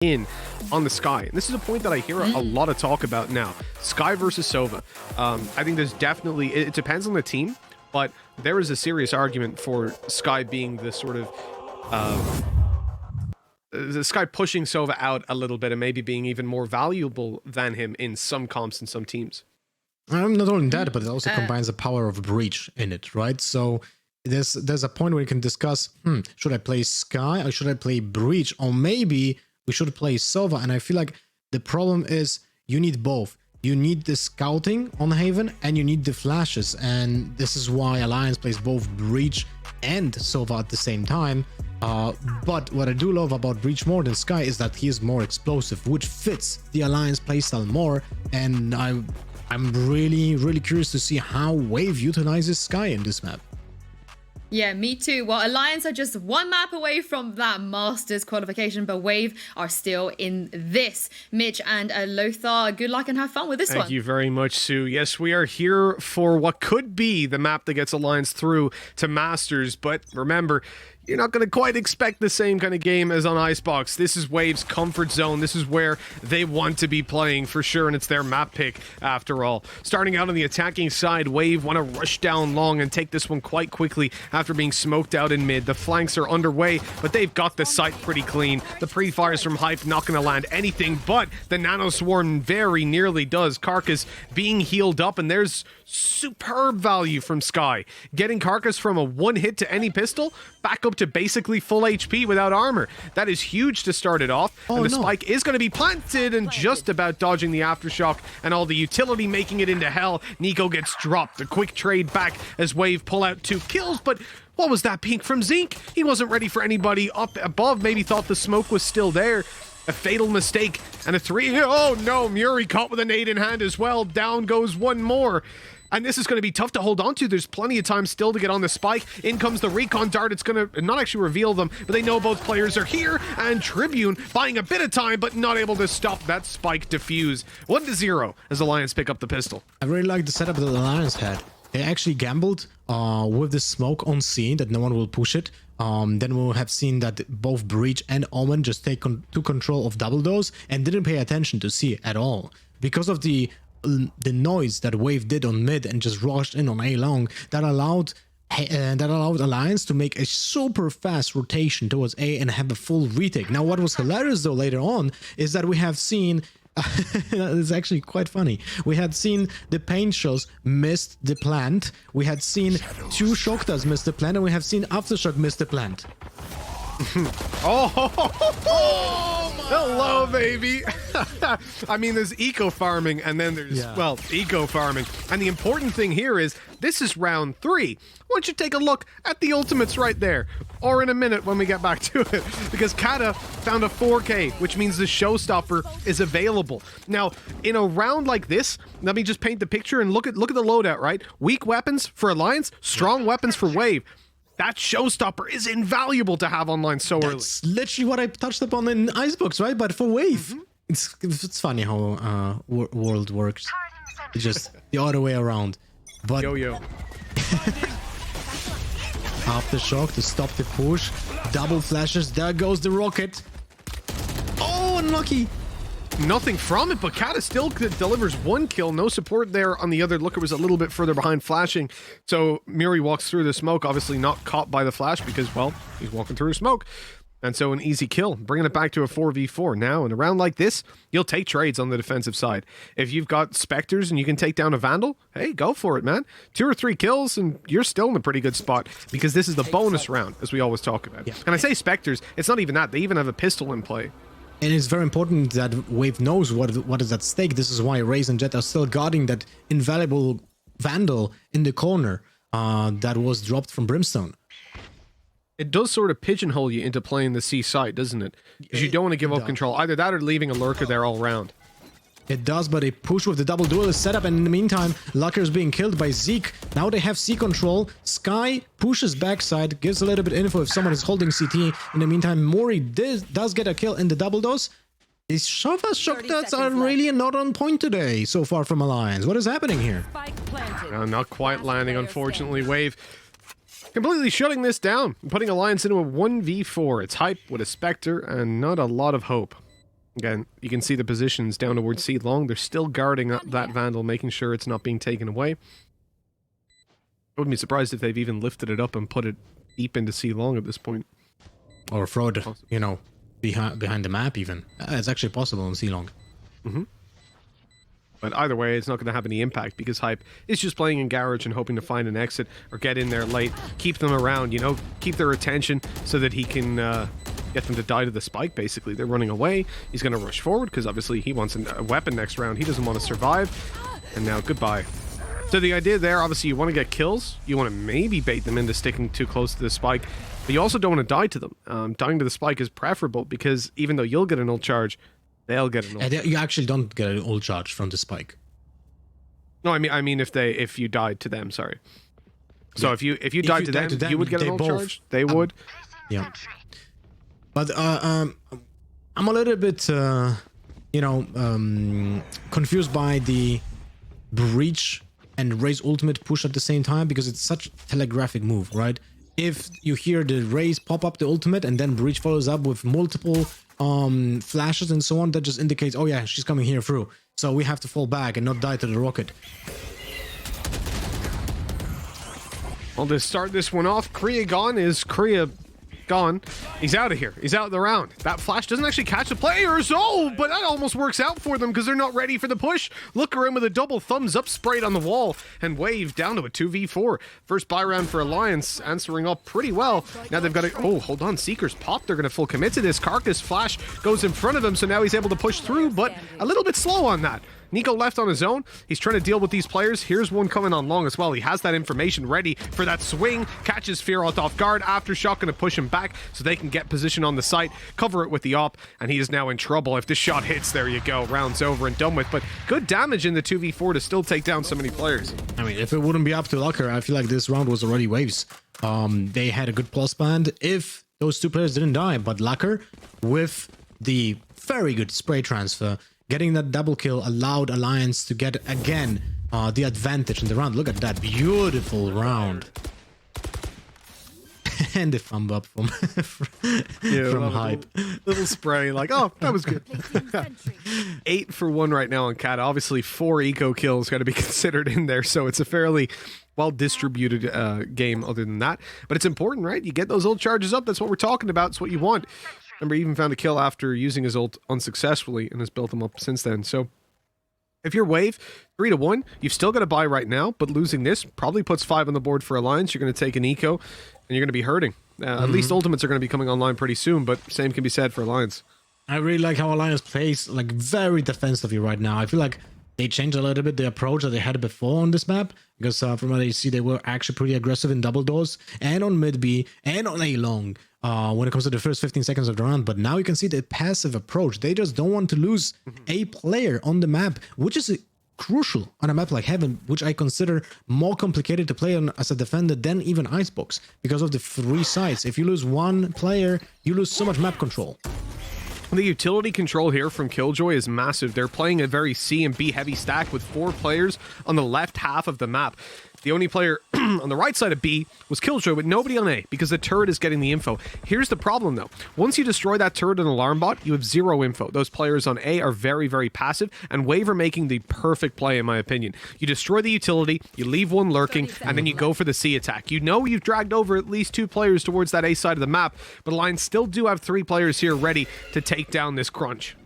in on the Sky. And this is a point that I hear a lot of talk about now. Sky versus Sova. I think there's definitely, it depends on the team, but there is a serious argument for Sky being the sort of the Sky pushing Sova out a little bit and maybe being even more valuable than him in some comps and some teams. Not only that, but it also combines the power of Breach in it, right? So there's a point where you can discuss, should I play Sky or should I play Breach? Or maybe we should play Sova. And I feel like the problem is you need both. You need the scouting on Haven and you need the flashes. And this is why Alliance plays both Breach and Sova at the same time. But what I do love about Breach more than Sky is that he is more explosive, which fits the Alliance playstyle more. And I'm really curious to see how Wave utilizes Sky in this map. Yeah, me too. Well, Alliance are just one map away from that Masters qualification, but Wave are still in this. Mitch and Lothar, good luck and have fun with this one. Thank you very much, Sue. Yes, we are here for what could be the map that gets Alliance through to Masters, but remember, you're not going to quite expect the same kind of game as on Icebox. This is Wave's comfort zone. This is where they want to be playing for sure, and it's their map pick after all. Starting out on the attacking side, Wave want to rush down long and take this one quite quickly after being smoked out in mid. The flanks are underway, but they've got the site pretty clean. The pre-fires from Hype not going to land anything, but the Nano Swarm very nearly does. Carcass being healed up, and there's superb value from Sky. Getting Carcass from a one hit to any pistol back up to basically full HP without armor. That is huge to start it off. And the spike is going to be planted and just about dodging the aftershock and all the utility making it into hell. Nico gets dropped. A quick trade back as Wave pull out 2 kills, but what was that peek from Zeke? He wasn't ready for anybody up above. Maybe thought the smoke was still there. A fatal mistake and a 3. Oh no, Muri caught with a nade in hand as well. Down goes one more. And this is going to be tough to hold on to. There's plenty of time still to get on the spike. In comes the recon dart. It's going to not actually reveal them, but they know both players are here. And Tribune buying a bit of time, but not able to stop that spike defuse. 1-0 as Alliance pick up the pistol. I really like the setup that the Alliance had. They actually gambled with the smoke on scene that no one will push it. Then we'll have seen that both Breach and Omen just took control of double doors and didn't pay attention to C at all. Because of the noise that Wave did on mid and just rushed in on A long, that allowed Alliance to make a super fast rotation towards A and have a full retake. Now, what was hilarious though later on is that we have seen it's actually quite funny. We had seen the paint shells missed the plant. We had seen 2 Shoktas miss the plant, and we have seen Aftershock miss the plant. Hello, baby. I mean, there's eco farming, and then there's, well, eco farming. And the important thing here is this is round 3. Why don't you take a look at the ultimates right there, or in a minute when we get back to it, because Kata found a 4K, which means the showstopper is available. Now, in a round like this, let me just paint the picture and look at the loadout, right? Weak weapons for Alliance, strong weapons for Wave. That showstopper is invaluable to have online so early. That's literally what I touched upon in Icebox, right? But for Wave. It's funny how world works. It's just the other way around. But Yo-yo. Aftershock to stop the push. Double flashes. There goes the rocket. Oh, unlucky. Nothing from it, but Kata still delivers 1 kill. No support there on the other. Looker was a little bit further behind flashing. So Muri walks through the smoke, obviously not caught by the flash because, well, he's walking through smoke. And so an easy kill, bringing it back to a 4v4. Now, in a round like this, you'll take trades on the defensive side. If you've got Spectres and you can take down a Vandal, hey, go for it, man. 2 or 3 kills and you're still in a pretty good spot because this is the bonus round, as we always talk about. And I say Spectres, it's not even that. They even have a pistol in play. And it's very important that Wave knows what is at stake. This is why Raze and Jet are still guarding that invaluable Vandal in the corner that was dropped from Brimstone. It does sort of pigeonhole you into playing the C side, doesn't it? Because you don't want to give up control. Either that or leaving a lurker there all round. It does, but a push with the double duel is set up, and in the meantime, Lucker is being killed by Zeke. Now they have C control. Sky pushes backside, gives a little bit info if someone is holding CT. In the meantime, Muri does get a kill in the double dose. These Shava Shoktats are really not on point today, so far from Alliance. What is happening here? Not quite landing, unfortunately. Wave completely shutting this down, putting Alliance into a 1v4. It's Hype with a Spectre and not a lot of hope. Again, you can see the positions down towards C long. They're still guarding up that Vandal, making sure it's not being taken away. I wouldn't be surprised if they've even lifted it up and put it deep into C long at this point. Or throw it, you know, behind the map even. It's actually possible in C long. But either way, it's not going to have any impact because Hype is just playing in Garage and hoping to find an exit or get in there late, keep them around, you know, keep their attention so that he can get them to die to the spike, basically. They're running away. He's going to rush forward because obviously he wants a weapon next round. He doesn't want to survive. And now, goodbye. So the idea there, obviously, you want to get kills. You want to maybe bait them into sticking too close to the spike. But you also don't want to die to them. Dying to the spike is preferable because even though you'll get an ult charge, they'll get an ult. You actually don't get an ult charge from the spike. No, I mean if you died to them, sorry. So if you died to them, you would get an ult charge. They would. Yeah. But I'm a little bit, you know, confused by the Breach and Raze ultimate push at the same time because it's such a telegraphic move, right? If you hear the Raze pop up the ultimate and then Breach follows up with multiple flashes and so on, that just indicates, oh yeah, she's coming here through. So we have to fall back and not die to the rocket. Well, to start this one off, Korea gone. He's out of here. He's out of the round. That flash doesn't actually catch the players. Oh, but that almost works out for them because they're not ready for the push. Look around with a double thumbs up sprayed on the wall and Wave down to a 2v4. First buy round for Alliance, answering up pretty well. Now they've got to... Oh, hold on. Seekers pop. They're going to full commit to this. Carcass flash goes in front of him, so now he's able to push through, but a little bit slow on that. Nico left on his own. He's trying to deal with these players. Here's one coming on long as well. He has that information ready for that swing. Catches Fearoth off guard. Aftershock going to push him back so they can get position on the site. Cover it with the op. And he is now in trouble. If this shot hits, there you go. Round's over and done with. But good damage in the 2v4 to still take down so many players. I mean, if it wouldn't be up to Lucker, I feel like this round was already Waves. They had a good plus band if those two players didn't die. But Lucker, with the very good spray transfer, getting that double kill allowed Alliance to get, again, the advantage in the round. Look at that beautiful round. And the thumb up from, from Hype. Little spray, like, oh, that was good. 8 for 1 right now on Cat. Obviously, 4 eco kills got to be considered in there, so it's a fairly well-distributed game other than that. But it's important, right? You get those ult charges up. That's what we're talking about. It's what you want. Remember, he even found a kill after using his ult unsuccessfully and has built them up since then. So if you're Wave, 3-1, you've still got to buy right now, but losing this probably puts 5 on the board for Alliance. You're going to take an eco, and you're going to be hurting. At least ultimates are going to be coming online pretty soon, but same can be said for Alliance. I really like how Alliance plays, like, very defensively right now. I feel like they changed a little bit the approach that they had before on this map, because from what I see, they were actually pretty aggressive in double doors and on mid B and on A long when it comes to the first 15 seconds of the round. But now you can see the passive approach. They just don't want to lose a player on the map, which is crucial on a map like Heaven, which I consider more complicated to play on as a defender than even Icebox because of the 3 sides. If you lose one player, you lose so much map control. The utility control here from Killjoy is massive. They're playing a very C and B heavy stack with 4 players on the left half of the map. The only player on the right side of B was Killjoy with nobody on A because the turret is getting the info. Here's the problem though. Once you destroy that turret and alarm bot, you have 0 info. Those players on A are very, very passive, and Wave are making the perfect play in my opinion. You destroy the utility, you leave one lurking, and then you go for the C attack. You know you've dragged over at least 2 players towards that A side of the map, but Alliance still do have 3 players here ready to take down this crunch.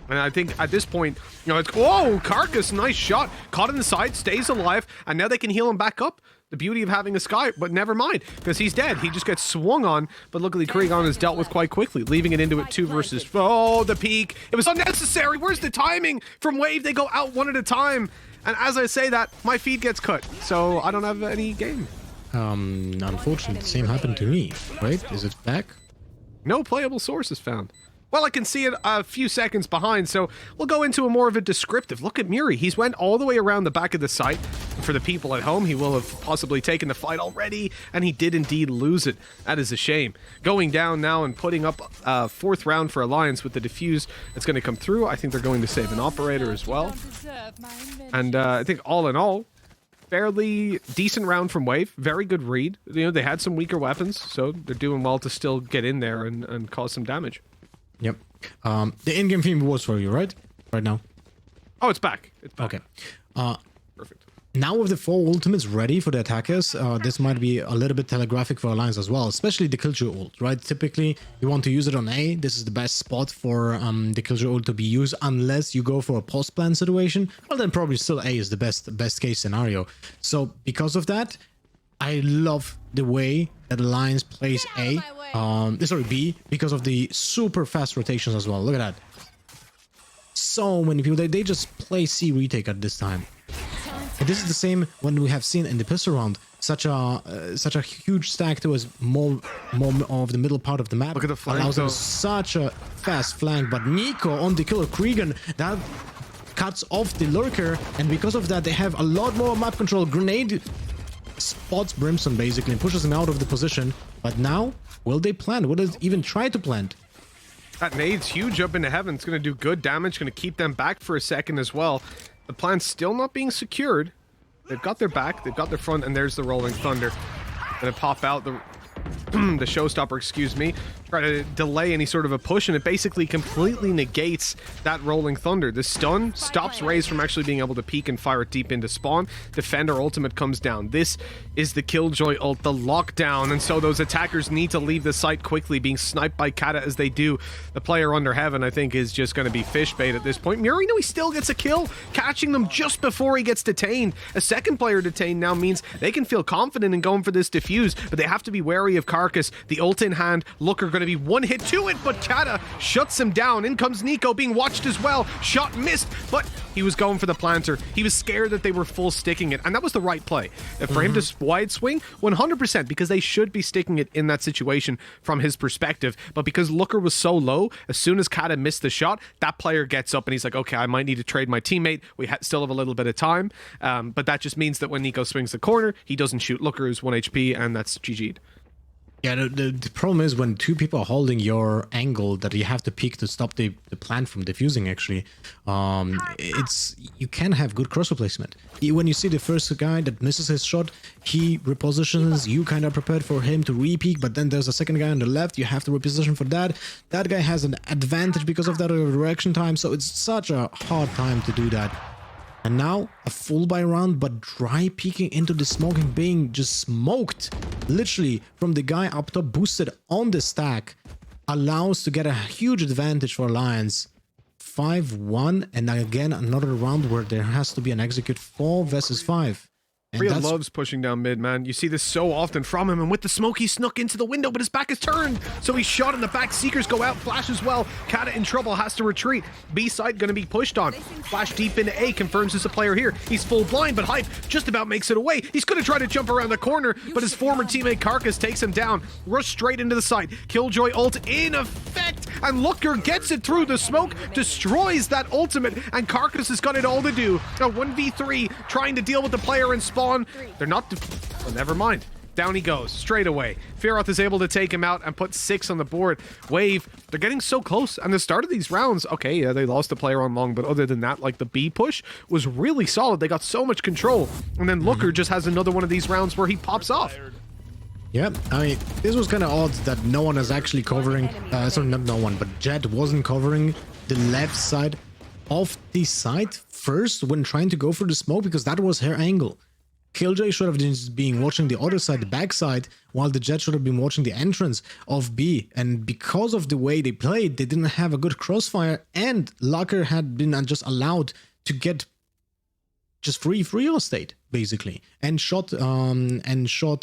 And I think at this point, you know, it's... Whoa! Carcass, nice shot. Caught in the side, stays alive, and now they can heal him back up. The beauty of having a Sky, but never mind, because he's dead. He just gets swung on, but luckily Krigon is dealt with quite quickly, leaving it into it 2 versus... Oh, the peak. It was unnecessary. Where's the timing? From Wave, they go out 1 at a time. And as I say that, my feed gets cut, so I don't have any game. Unfortunately, the same happened to me. Wait, is it back? No playable sources found. Well, I can see it a few seconds behind, so we'll go into a more of a descriptive. Look at Muri. He's went all the way around the back of the site. For the people at home, he will have possibly taken the fight already, and he did indeed lose it. That is a shame. Going down now and putting up a 4th round for Alliance with the defuse that's going to come through. I think they're going to save an operator as well. And I think all in all, fairly decent round from Wave. Very good read. You know, they had some weaker weapons, so they're doing well to still get in there and cause some damage. Yep. The in-game theme works for you, right? Right now. Oh, it's back. It's back. Okay. Perfect. Now with the 4 ultimates ready for the attackers, this might be a little bit telegraphic for Alliance as well, especially the Killjoy ult, right? Typically, you want to use it on A. This is the best spot for the Killjoy ult to be used, unless you go for a post-plan situation. Well, then probably still A is the best case scenario. So because of that, I love the way that Alliance plays A. Sorry, B, because of the super fast rotations as well. Look at that. So many people, they just play C retake at this time. And this is the same when we have seen in the pistol round such a huge stack towards more of the middle part of the map. Look at the flank, allows though. them such a fast flank, but Nico on the killer Krigan, that cuts off the lurker, and because of that they have a lot more map control. Grenade spots Brimstone basically and pushes him out of the position. But now, will they plant? Will they even try to plant? That nade's huge up into heaven. It's going to do good damage. Going to keep them back for a second as well. The plan's still not being secured. They've got their back, they've got their front, and there's the Rolling Thunder. Gonna pop out the the showstopper, excuse me, try to delay any sort of a push, and it basically completely negates that Rolling Thunder. The stun stops Raze from actually being able to peek and fire it deep into spawn. Defender ultimate comes down. This is the Killjoy ult, the lockdown, and so those attackers need to leave the site quickly, being sniped by Kata as they do. The player under heaven, I think, is just going to be fish bait at this point. Murino, he still gets a kill, catching them just before he gets detained. A second player detained now means they can feel confident in going for this defuse, but they have to be wary of Carcass. The ult in hand, Looker going to be one hit to it, but Kata shuts him down. In comes Nico, being watched as well. Shot missed, but he was going for the planter. He was scared that they were full sticking it, and that was the right play. For him to wide swing, 100%, because they should be sticking it in that situation from his perspective. But because Looker was so low, as soon as Kata missed the shot, that player gets up and he's like, okay, I might need to trade my teammate. We still have a little bit of time, but that just means that when Nico swings the corner, he doesn't shoot Looker, who's 1 HP, and that's GG'd. Yeah, the problem is when two people are holding your angle that you have to peek to stop the plant from defusing, actually. You can have good cross replacement. When you see the first guy that misses his shot, he repositions, you kind of prepared for him to re-peek, but then there's a second guy on the left, you have to reposition for that. That guy has an advantage because of that reaction time, so it's such a hard time to do that. And now, a full buy round, but dry peeking into the smoke and being just smoked, literally, from the guy up top, boosted on the stack, allows to get a huge advantage for Alliance. 5-1, and again, another round where there has to be an execute 4 versus 5. Rhea loves pushing down mid, man. You see this so often from him, and with the smoke, he snuck into the window, but his back is turned, so he's shot in the back. Seekers go out, Flash as well. Kata in trouble, has to retreat. B side gonna be pushed on. Flash deep into A, confirms there's a player here. He's full blind, but Hype just about makes it away. He's gonna try to jump around the corner, but his former teammate Carcass takes him down. Rush straight into the site. Killjoy ult in effect, and Looker gets it through the smoke, destroys that ultimate, and Carcass has got it all to do. A 1v3, trying to deal with the player in spawn. They're not... Oh, never mind. Down he goes, straight away. Fearoth is able to take him out and put 6 on the board. Wave, they're getting so close. And the start of these rounds, okay, yeah, they lost the player on long, but other than that, like, the B push was really solid. They got so much control. And then Looker just has another one of these rounds where he pops off. Yep, I mean, this was kind of odd that no one is actually covering, sorry, not no one, but Jet wasn't covering the left side of the site first when trying to go for the smoke, because that was her angle. Killjoy should have just been watching the other side, the back side, while the Jet should have been watching the entrance of B. And because of the way they played, they didn't have a good crossfire, and Looker had been just allowed to get just free real estate, basically, and shot who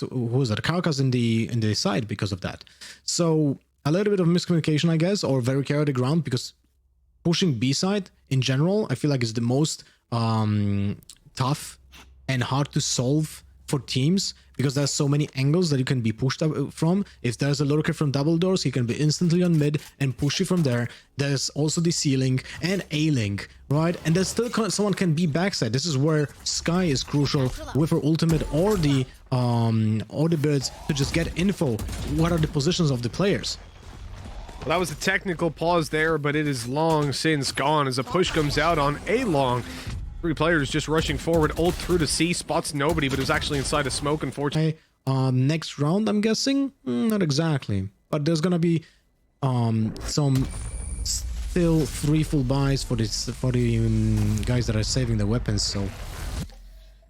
was that, Carcass in the side because of that. So a little bit of miscommunication, I guess, or very chaotic round, because pushing B side in general, I feel like is the most tough and hard to solve for teams, because there's so many angles that you can be pushed up from. If there's a lurker from double doors, he can be instantly on mid and push you from there. There's also the C-Link and A-Link, right? And there's still someone can be backside. This is where Sky is crucial with her ultimate, or the birds, to just get info. What are the positions of the players? Well, that was a technical pause there, but it is long since gone as a push comes out on A long. 3 players just rushing forward, ult through to C, spots nobody, but it was actually inside a smoke, unfortunately. Next round, I'm guessing? Not exactly. But there's gonna be some still 3 full buys for the guys that are saving their weapons, so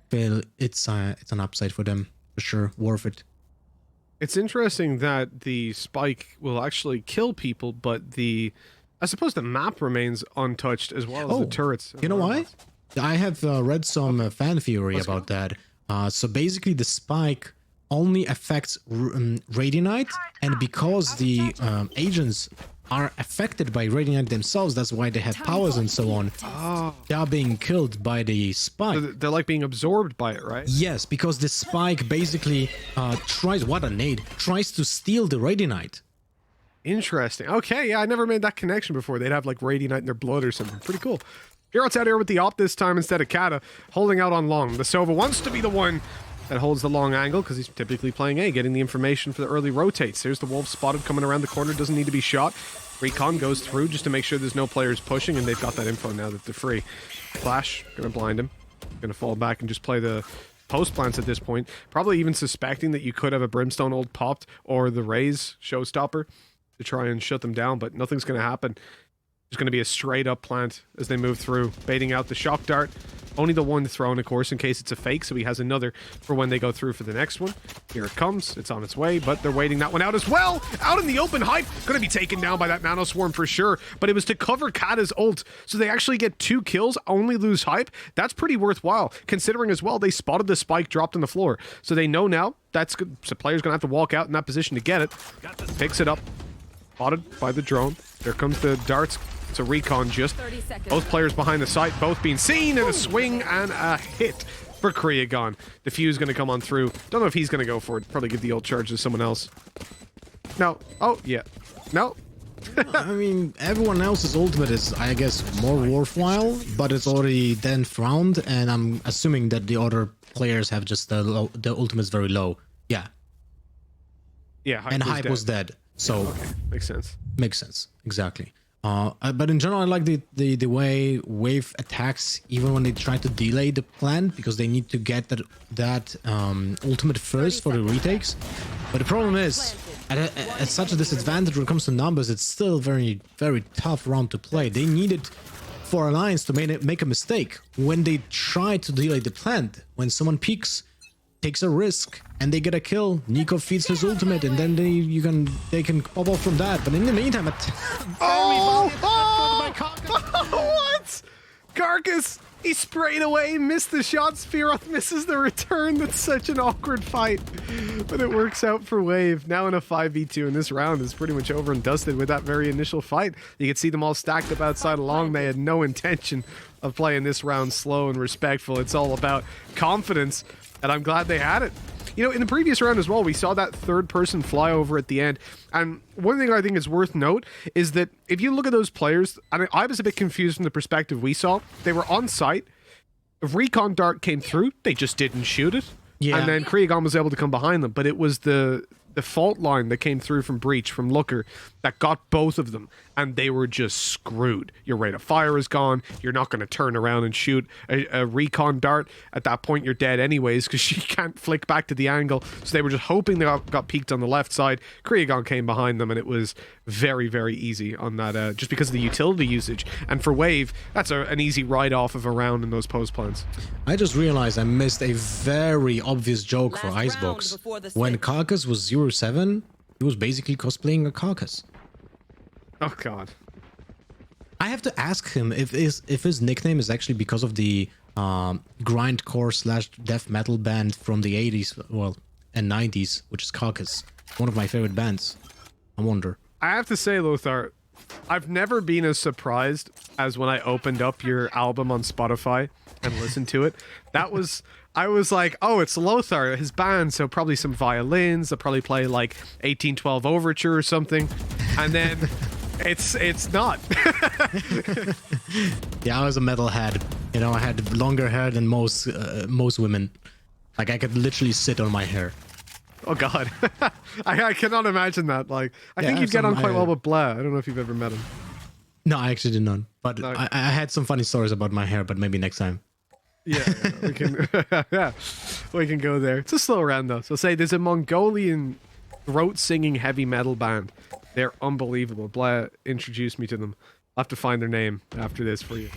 feel it's an upside for them for sure, worth it. It's interesting that the spike will actually kill people, but I suppose the map remains untouched as well as the turrets. You know why? I have read some fan theory about that. So basically the spike only affects Radianite, and because the agents are affected by Radianite themselves, that's why they have powers and so on. Oh. They are being killed by the spike. So they're like being absorbed by it, right? Yes, because the spike basically tries to steal the Radianite. Interesting. Okay, yeah, I never made that connection before. They'd have like Radianite in their blood or something. Pretty cool. Hero's out here with the op this time instead of Kata, holding out on long. The Sova wants to be the one that holds the long angle because he's typically playing A, getting the information for the early rotates. There's the wolf spotted coming around the corner, doesn't need to be shot. Recon goes through just to make sure there's no players pushing, and they've got that info now that they're free. Flash, gonna blind him. Gonna fall back and just play the post plants at this point. Probably even suspecting that you could have a Brimstone ult popped or the Raze showstopper to try and shut them down, but nothing's gonna happen. There's going to be a straight up plant as they move through, baiting out the shock dart. Only the one thrown, of course, in case it's a fake, so he has another for when they go through for the next one. Here it comes. It's on its way, but they're waiting that one out as well. Out in the open, Hype going to be taken down by that Nano Swarm for sure, but it was to cover Kata's ult, so they actually get 2 kills, only lose Hype. That's pretty worthwhile, considering as well they spotted the spike dropped on the floor, so they know now that's good. So player's going to have to walk out in that position to get it. Picks it up. Spotted by the drone. There comes the darts. It's a recon just. Both players behind the site, both being seen, and a swing and a hit for Kriagon. The fuse going to come on through. Don't know if he's going to go for it. Probably give the ult charge to someone else. No. Oh, yeah. No. I mean, everyone else's ultimate is, I guess, more worthwhile, but it's already then frowned, and I'm assuming that the other players have just the ultimate's very low. Yeah. Yeah, Hype was dead. So okay. Makes sense. Makes sense. Exactly. But in general, I like the way Wave attacks even when they try to delay the plan, because they need to get that ultimate first for the retakes. But the problem is, at such a disadvantage when it comes to numbers, it's still a very, very tough round to play. They needed for Alliance to make a mistake when they try to delay the plant. When someone peeks, takes a risk, and they get a kill, Nico feeds his ultimate, and then they can pop off from that. But in the meantime, what? Carcass, he sprayed away, missed the shot. Spearoth misses the return. That's such an awkward fight, but it works out for Wave. Now in a 5v2, and this round is pretty much over and dusted with that very initial fight. You can see them all stacked up outside along. They had no intention of playing this round slow and respectful. It's all about confidence, and I'm glad they had it. You know, in the previous round as well, we saw that third-person flyover at the end, and one thing I think is worth note is that if you look at those players, I was a bit confused from the perspective we saw. They were on site. If Recon Dart came through, they just didn't shoot it. Yeah. And then Kriagon was able to come behind them, but it was the fault line that came through from Breach, from Looker, that got both of them, and they were just screwed. Your rate of fire is gone. You're not going to turn around and shoot a recon dart. At that point, you're dead anyways, because she can't flick back to the angle. So they were just hoping they got peaked on the left side. Kriagon came behind them, and it was very, very easy on that, just because of the utility usage. And for Wave, that's an easy write-off of a round in those post plans. I just realized I missed a very obvious joke for Icebox. When Carcass was 0-7, he was basically cosplaying a Carcass. Oh god. I have to ask him if his nickname is actually because of the grindcore / death metal band from the 80s, well, and 90s, which is Carcass. One of my favorite bands. I wonder. I have to say, Lothar, I've never been as surprised as when I opened up your album on Spotify and listened to it. I was like, oh, it's Lothar, his band, so probably some violins. They'll probably play like 1812 Overture or something. And then it's not. Yeah, I was a metalhead. You know, I had longer hair than most women. Like, I could literally sit on my hair. Oh god. I cannot imagine that. Like, I think you'd get on quite well with Blair. I don't know if you've ever met him. No, I actually did not. But no. I had some funny stories about my hair, but maybe next time. Yeah, we can. Yeah, we can go there. It's a slow round though. So say there's a Mongolian throat singing heavy metal band. They're unbelievable. Blair introduced me to them. I'll have to find their name after this for you.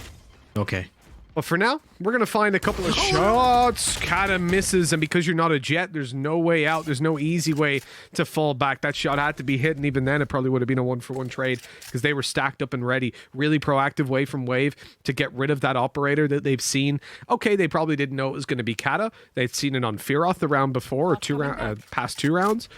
Okay. But for now, we're going to find a couple of shots. Kata misses, and because you're not a Jet, there's no way out. There's no easy way to fall back. That shot had to be hit, and even then, it probably would have been a 1-for-1 trade because they were stacked up and ready. Really proactive way from Wave to get rid of that operator that they've seen. Okay, they probably didn't know it was going to be Kata. They'd seen it on Fearoth the round before, or past 2 rounds.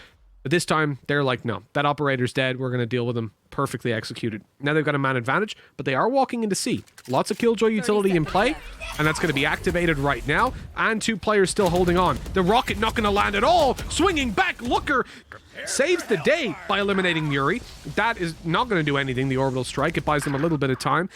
But this time, they're like, no, that operator's dead. We're going to deal with him. Perfectly executed. Now they've got a man advantage, but they are walking into C. Lots of Killjoy utility in play, and that's going to be activated right now. And 2 players still holding on. The rocket not going to land at all. Swinging back, Looker saves the day by eliminating Yuri. That is not going to do anything, the orbital strike. It buys them a little bit of time,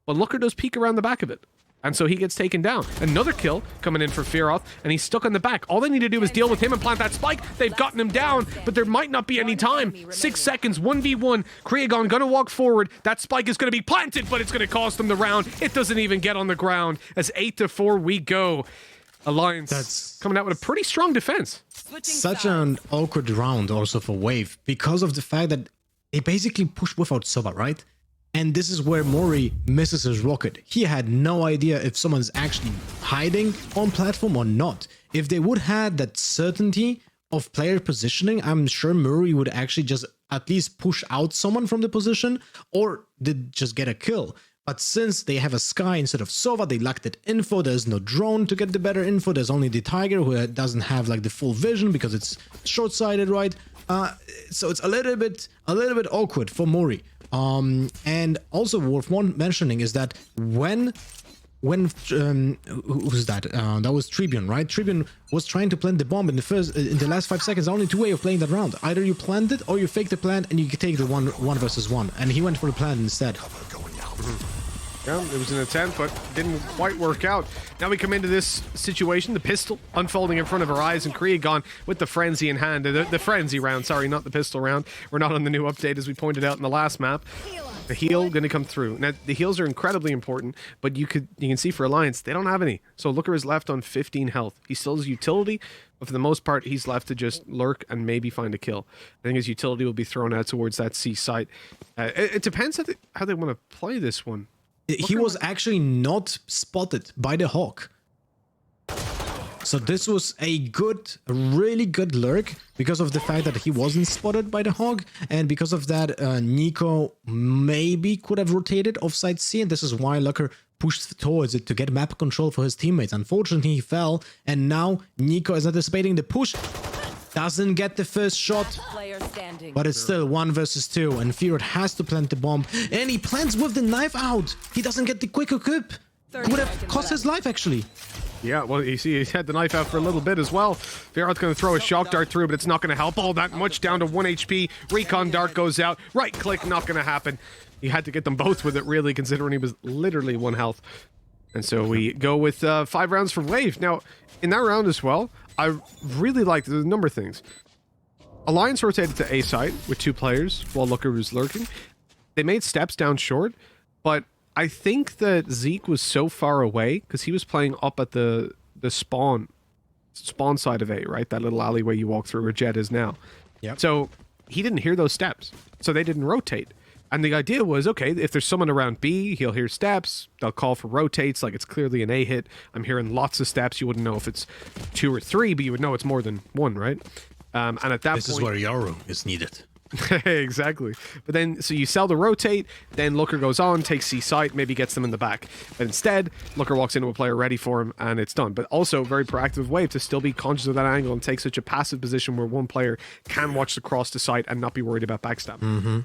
but Looker does peek around the back of it. And so he gets taken down. Another kill coming in for Fearoth, and he's stuck on the back. All they need to do is deal with him and plant that spike. They've gotten him down, but there might not be any time. 6 seconds, 1v1. Kriagon gonna walk forward. That spike is gonna be planted, but it's gonna cost them the round. It doesn't even get on the ground. As 8-4 we go. Alliance coming out with a pretty strong defense. Such an awkward round also for Wave because of the fact that they basically pushed without Sova, right? And this is where Mori misses his rocket. He had no idea if someone's actually hiding on platform or not. If they would have that certainty of player positioning, I'm sure Murray would actually just at least push out someone from the position or did just get a kill. But since they have a Sky instead of Sova, they lack that info. There's no drone to get the better info. There's only the Tiger who doesn't have like the full vision because it's short-sighted, right? So it's a little bit awkward for Mori. And also worth mentioning is that when who's that? That was Tribune, right? Tribune was trying to plant the bomb in the last 5 seconds. Only 2 ways of playing that round. Either you plant it or you fake the plant and you can take the one versus one. And he went for the plant instead. Yeah, it was an attempt, but didn't quite work out. Now we come into this situation, the pistol unfolding in front of our eyes, and Kriagon with the frenzy in hand. The frenzy round, sorry, not the pistol round. We're not on the new update, as we pointed out in the last map. The heal going to come through. Now, the heals are incredibly important, but you can see for Alliance, they don't have any. So Looker is left on 15 health. He still has utility, but for the most part, he's left to just lurk and maybe find a kill. I think his utility will be thrown out towards that C site. It depends how they want to play this one. He was actually not spotted by the Hawk. So this was a really good lurk because of the fact that he wasn't spotted by the Hawk, and because of that, Nico maybe could have rotated offside C, and this is why Looker pushed towards it to get map control for his teammates. Unfortunately, he fell, and now Nico is anticipating the push. Doesn't get the first shot, but it's still 1 versus 2, and Fearoth has to plant the bomb, and he plants with the knife out. He doesn't get the quick equip. Would have cost his life, actually. Yeah, well, you see, he had the knife out for a little bit as well. Fearoth's going to throw a shock dart through, but it's not going to help all that much. Down to 1 HP. Recon dart goes out. Right click, not going to happen. He had to get them both with it, really, considering he was literally 1 health. And so we go with 5 rounds for Wave. Now, in that round as well, I really liked a number of things. Alliance rotated to A site with 2 players while Looker was lurking. They made steps down short, but I think that Zeke was so far away because he was playing up at the spawn side of A, right? That little alleyway you walk through where Jet is now. Yep. So he didn't hear those steps, so they didn't rotate. And the idea was, okay, if there's someone around B, he'll hear steps. They'll call for rotates, like it's clearly an A hit. I'm hearing lots of steps. You wouldn't know if it's 2 or 3, but you would know it's more than 1, right? And at that point... This is where Yoru is needed. Exactly. But then, so you sell the rotate, then Looker goes on, takes C site, maybe gets them in the back. But instead, Looker walks into a player ready for him, and it's done. But also, very proactive Wave to still be conscious of that angle and take such a passive position where one player can watch the cross to site and not be worried about backstab. Mm-hmm.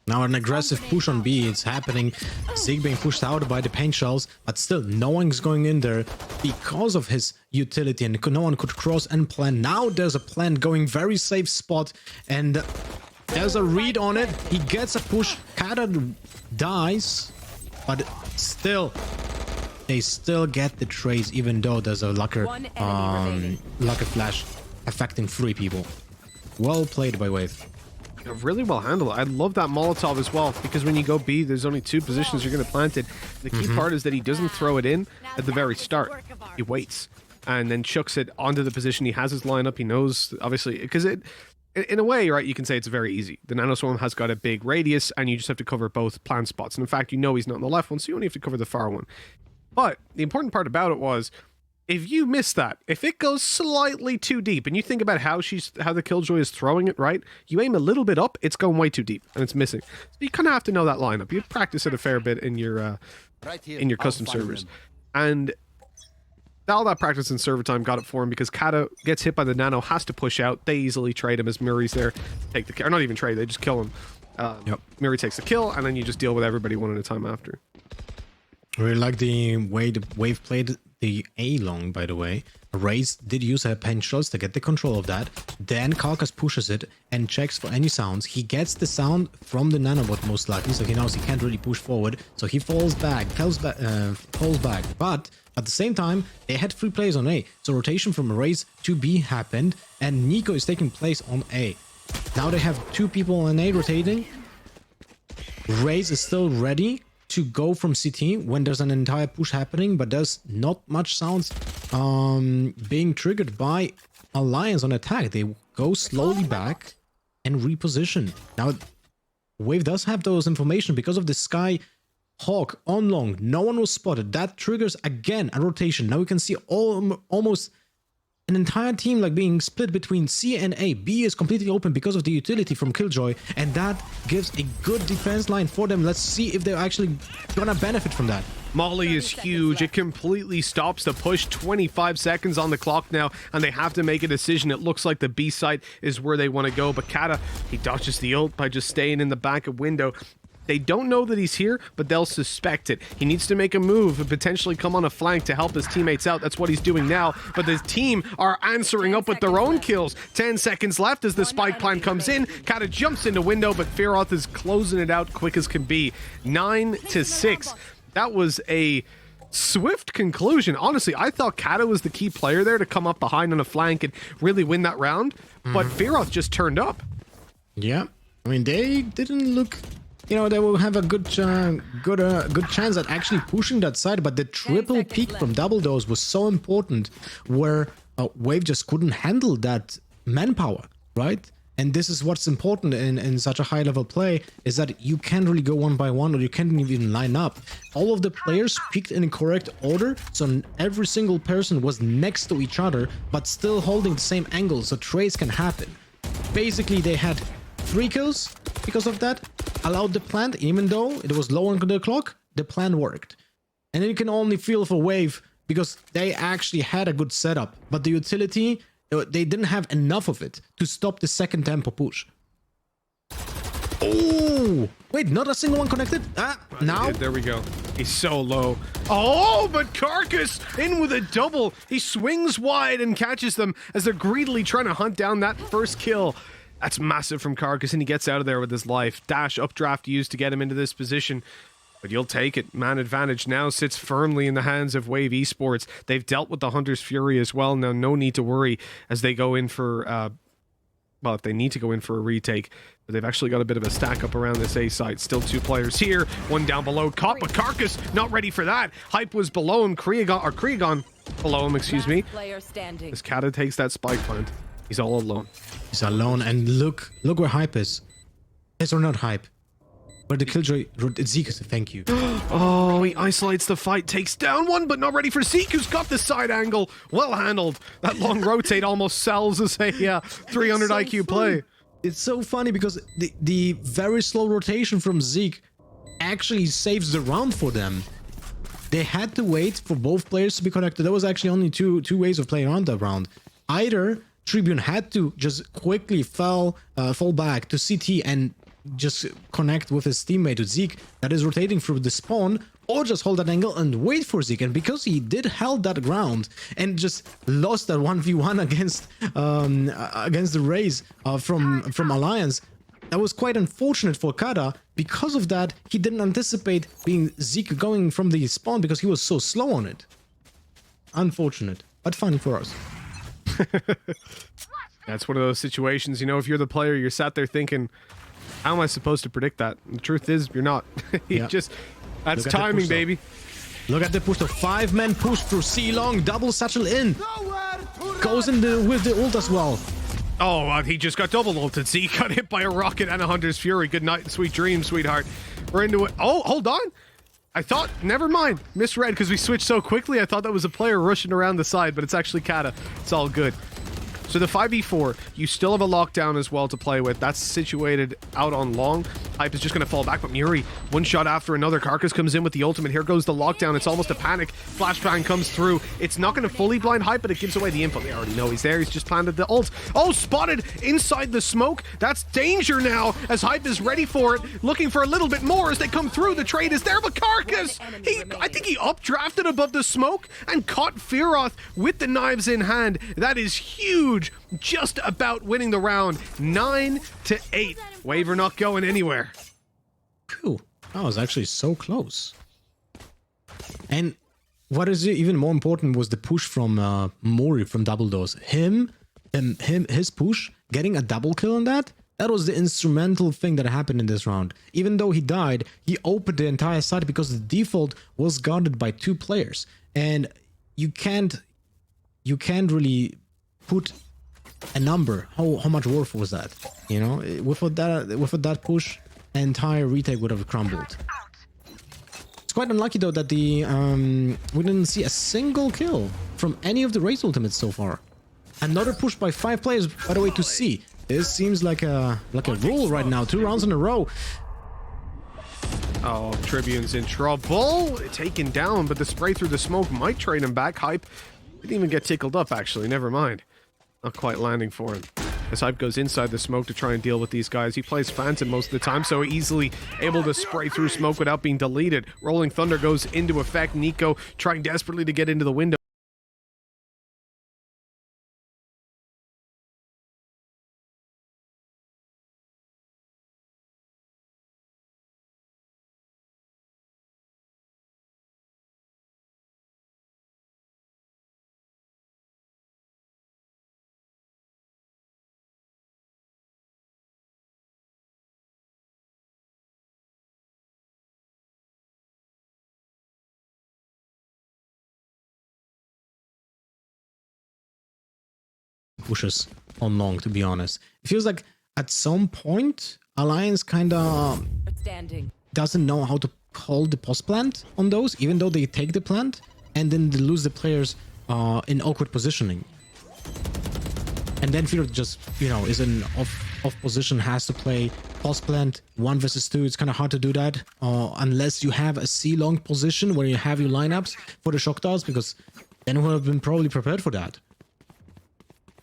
Now an aggressive push on B, it's happening. Zeke being pushed out by the paint shells, but still no one's going in there because of his utility, and no one could cross and plan. Now there's a plan going very safe spot, and there's a read on it. He gets a push. Kata dies, but still, they still get the trades even though there's a Looker flash affecting 3 people. Well played by Wave. Really well handled. I love that Molotov as well, because when you go B, there's only 2 positions you're going to plant it. The key part is that he doesn't throw it in at the very start. He waits and then chucks it onto the position. He has his lineup. He knows, obviously, because in a way, right, you can say it's very easy. The Nanoswarm has got a big radius, and you just have to cover both plant spots. And in fact, you know he's not on the left one, so you only have to cover the far one. But the important part about it was, if you miss that, if it goes slightly too deep, and you think about how the Killjoy is throwing it, right? You aim a little bit up, it's going way too deep, and it's missing. So you kind of have to know that lineup. You practice it a fair bit in your custom servers, and all that practice in server time got it for him, because Kata gets hit by the Nano, has to push out. They easily trade him as Murray's there to take the kill. Or not even trade, they just kill him. Murray takes the kill, and then you just deal with everybody one at a time after. I really like the way the Wave played the A long, by the way. Raze did use her pen shots to get the control of that. Then Carcass pushes it and checks for any sounds. He gets the sound from the nanobot most likely, so he knows he can't really push forward. So he falls back. But at the same time, they had 3 players on A. So rotation from Raze to B happened, and Nico is taking place on A. Now they have 2 people on A rotating. Raze is still ready to go from CT when there's an entire push happening, but there's not much sounds being triggered by Alliance on attack. They go slowly back and reposition. Now, Wave does have those information because of the Sky Hawk on long. No one was spotted. That triggers again a rotation. Now we can see almost an entire team like being split between C and A. B is completely open because of the utility from Killjoy, and that gives a good defense line for them. Let's see if they're actually gonna benefit from that. Molly is huge. It completely stops the push. 25 seconds on the clock now, and they have to make a decision. It looks like the B site is where they want to go, but Kata, he dodges the ult by just staying in the back of window. They don't know that he's here, but they'll suspect it. He needs to make a move and potentially come on a flank to help his teammates out. That's what he's doing now. But the team are answering up with their own kills. 10 seconds left as the spike plan comes in. Kata jumps into window, but Fearoth is closing it out quick as can be. 9-6. That was a swift conclusion. Honestly, I thought Kata was the key player there to come up behind on a flank and really win that round. But Fearoth just turned up. Yeah. I mean, they didn't look... You know, they will have a good chance at actually pushing that side, but the triple peak from Double Dose was so important, where Wave just couldn't handle that manpower, right? And this is what's important in such a high-level play, is that you can't really go one by one, or you can't even line up. All of the players picked in the correct order, so every single person was next to each other, but still holding the same angle, so trades can happen. Basically, they had 3 kills because of that, allowed the plant, even though it was low on the clock, the plan worked. And then you can only feel for Wave because they actually had a good setup, but the utility, they didn't have enough of it to stop the second tempo push. Oh, wait, not a single one connected? Now? There we go. He's so low. Oh, but Carcass in with a double. He swings wide and catches them as they're greedily trying to hunt down that first kill. That's massive from Carcass, and he gets out of there with his life. Dash updraft used to get him into this position, but you'll take it. Man advantage now sits firmly in the hands of Wave Esports. They've dealt with the Hunter's Fury as well. Now, no need to worry as they go in for, well, if they need to go in for a retake, but they've actually got a bit of a stack up around this A site. Still 2 players here, 1 down below. Caught, but Carcass not ready for that. Hype was below him, Kriagon below him, excuse me. As Kata takes that spike plant. He's all alone. He's alone, and look where Hype is. Yes, or not Hype. Where the Killjoy... Zeke, thank you. Oh, he isolates the fight, takes down one, but not ready for Zeke, who's got the side angle. Well handled. That long rotate almost sells as a 300 IQ play. It's so funny because the very slow rotation from Zeke actually saves the round for them. They had to wait for both players to be connected. There was actually only two ways of playing around that round. Either Tribune had to just quickly fall back to CT and just connect with his teammate, to Zeke, that is rotating through the spawn, or just hold that angle and wait for Zeke. And because he did held that ground and just lost that 1v1 against the Raze from Alliance, that was quite unfortunate for Kata. Because of that, he didn't anticipate being Zeke going from the spawn because he was so slow on it. Unfortunate, but funny for us. That's one of those situations, you know, if you're the player, you're sat there thinking, how am I supposed to predict that? And the truth is, you're not. That's timing, baby. Look at the push, the 5-man push through C long, double satchel in. Goes in with the ult as well. Oh, he just got double ulted. See, he got hit by a rocket and a Hunter's Fury. Good night and sweet dreams, sweetheart. We're into it. Oh, hold on. I thought, never mind. Misread because we switched so quickly. I thought that was a player rushing around the side, but it's actually Kata. It's all good. So the 5v4, you still have a lockdown as well to play with. That's situated out on long. Hype is just going to fall back, but Muri, one shot after another. Karkas comes in with the ultimate. Here goes the lockdown. It's almost a panic. Flashbang comes through. It's not going to fully blind Hype, but it gives away the info. They already know he's there. He's just planted the ult. Oh, spotted inside the smoke. That's danger now as Hype is ready for it. Looking for a little bit more as they come through. The trade is there, but Karkas, I think he updrafted above the smoke and caught Fearoth with the knives in hand. That is huge. Just about winning the round. 9-8. Wave are not going anywhere. Phew, that was actually so close. And what is even more important was the push from Mori from Double Dose. His push, getting a double kill on that was the instrumental thing that happened in this round. Even though he died, he opened the entire side because the default was guarded by 2 players. And you can't really put a number. How much worth was that? You know, without that push, entire retake would have crumbled. It's quite unlucky though that we didn't see a single kill from any of the Raze ultimates so far. Another push by 5 players, by the way, to C. This seems like a rule right now. 2 rounds in a row. Oh, Tribune's in trouble. Taken down, but the spray through the smoke might trade him back. Hype didn't even get tickled up, actually. Never mind. Not quite landing for him. As Hype goes inside the smoke to try and deal with these guys. He plays Phantom most of the time, so easily able to spray through smoke without being deleted. Rolling Thunder goes into effect. Nico trying desperately to get into the window. Pushes on long, to be honest. It feels like at some point Alliance kind of doesn't know how to call the post plant on those, even though they take the plant and then they lose the players in awkward positioning. And then Fear just, you know, is in off position, has to play post plant 1 versus 2. It's kind of hard to do that unless you have a C long position where you have your lineups for the shock darts, because then we have been probably prepared for that.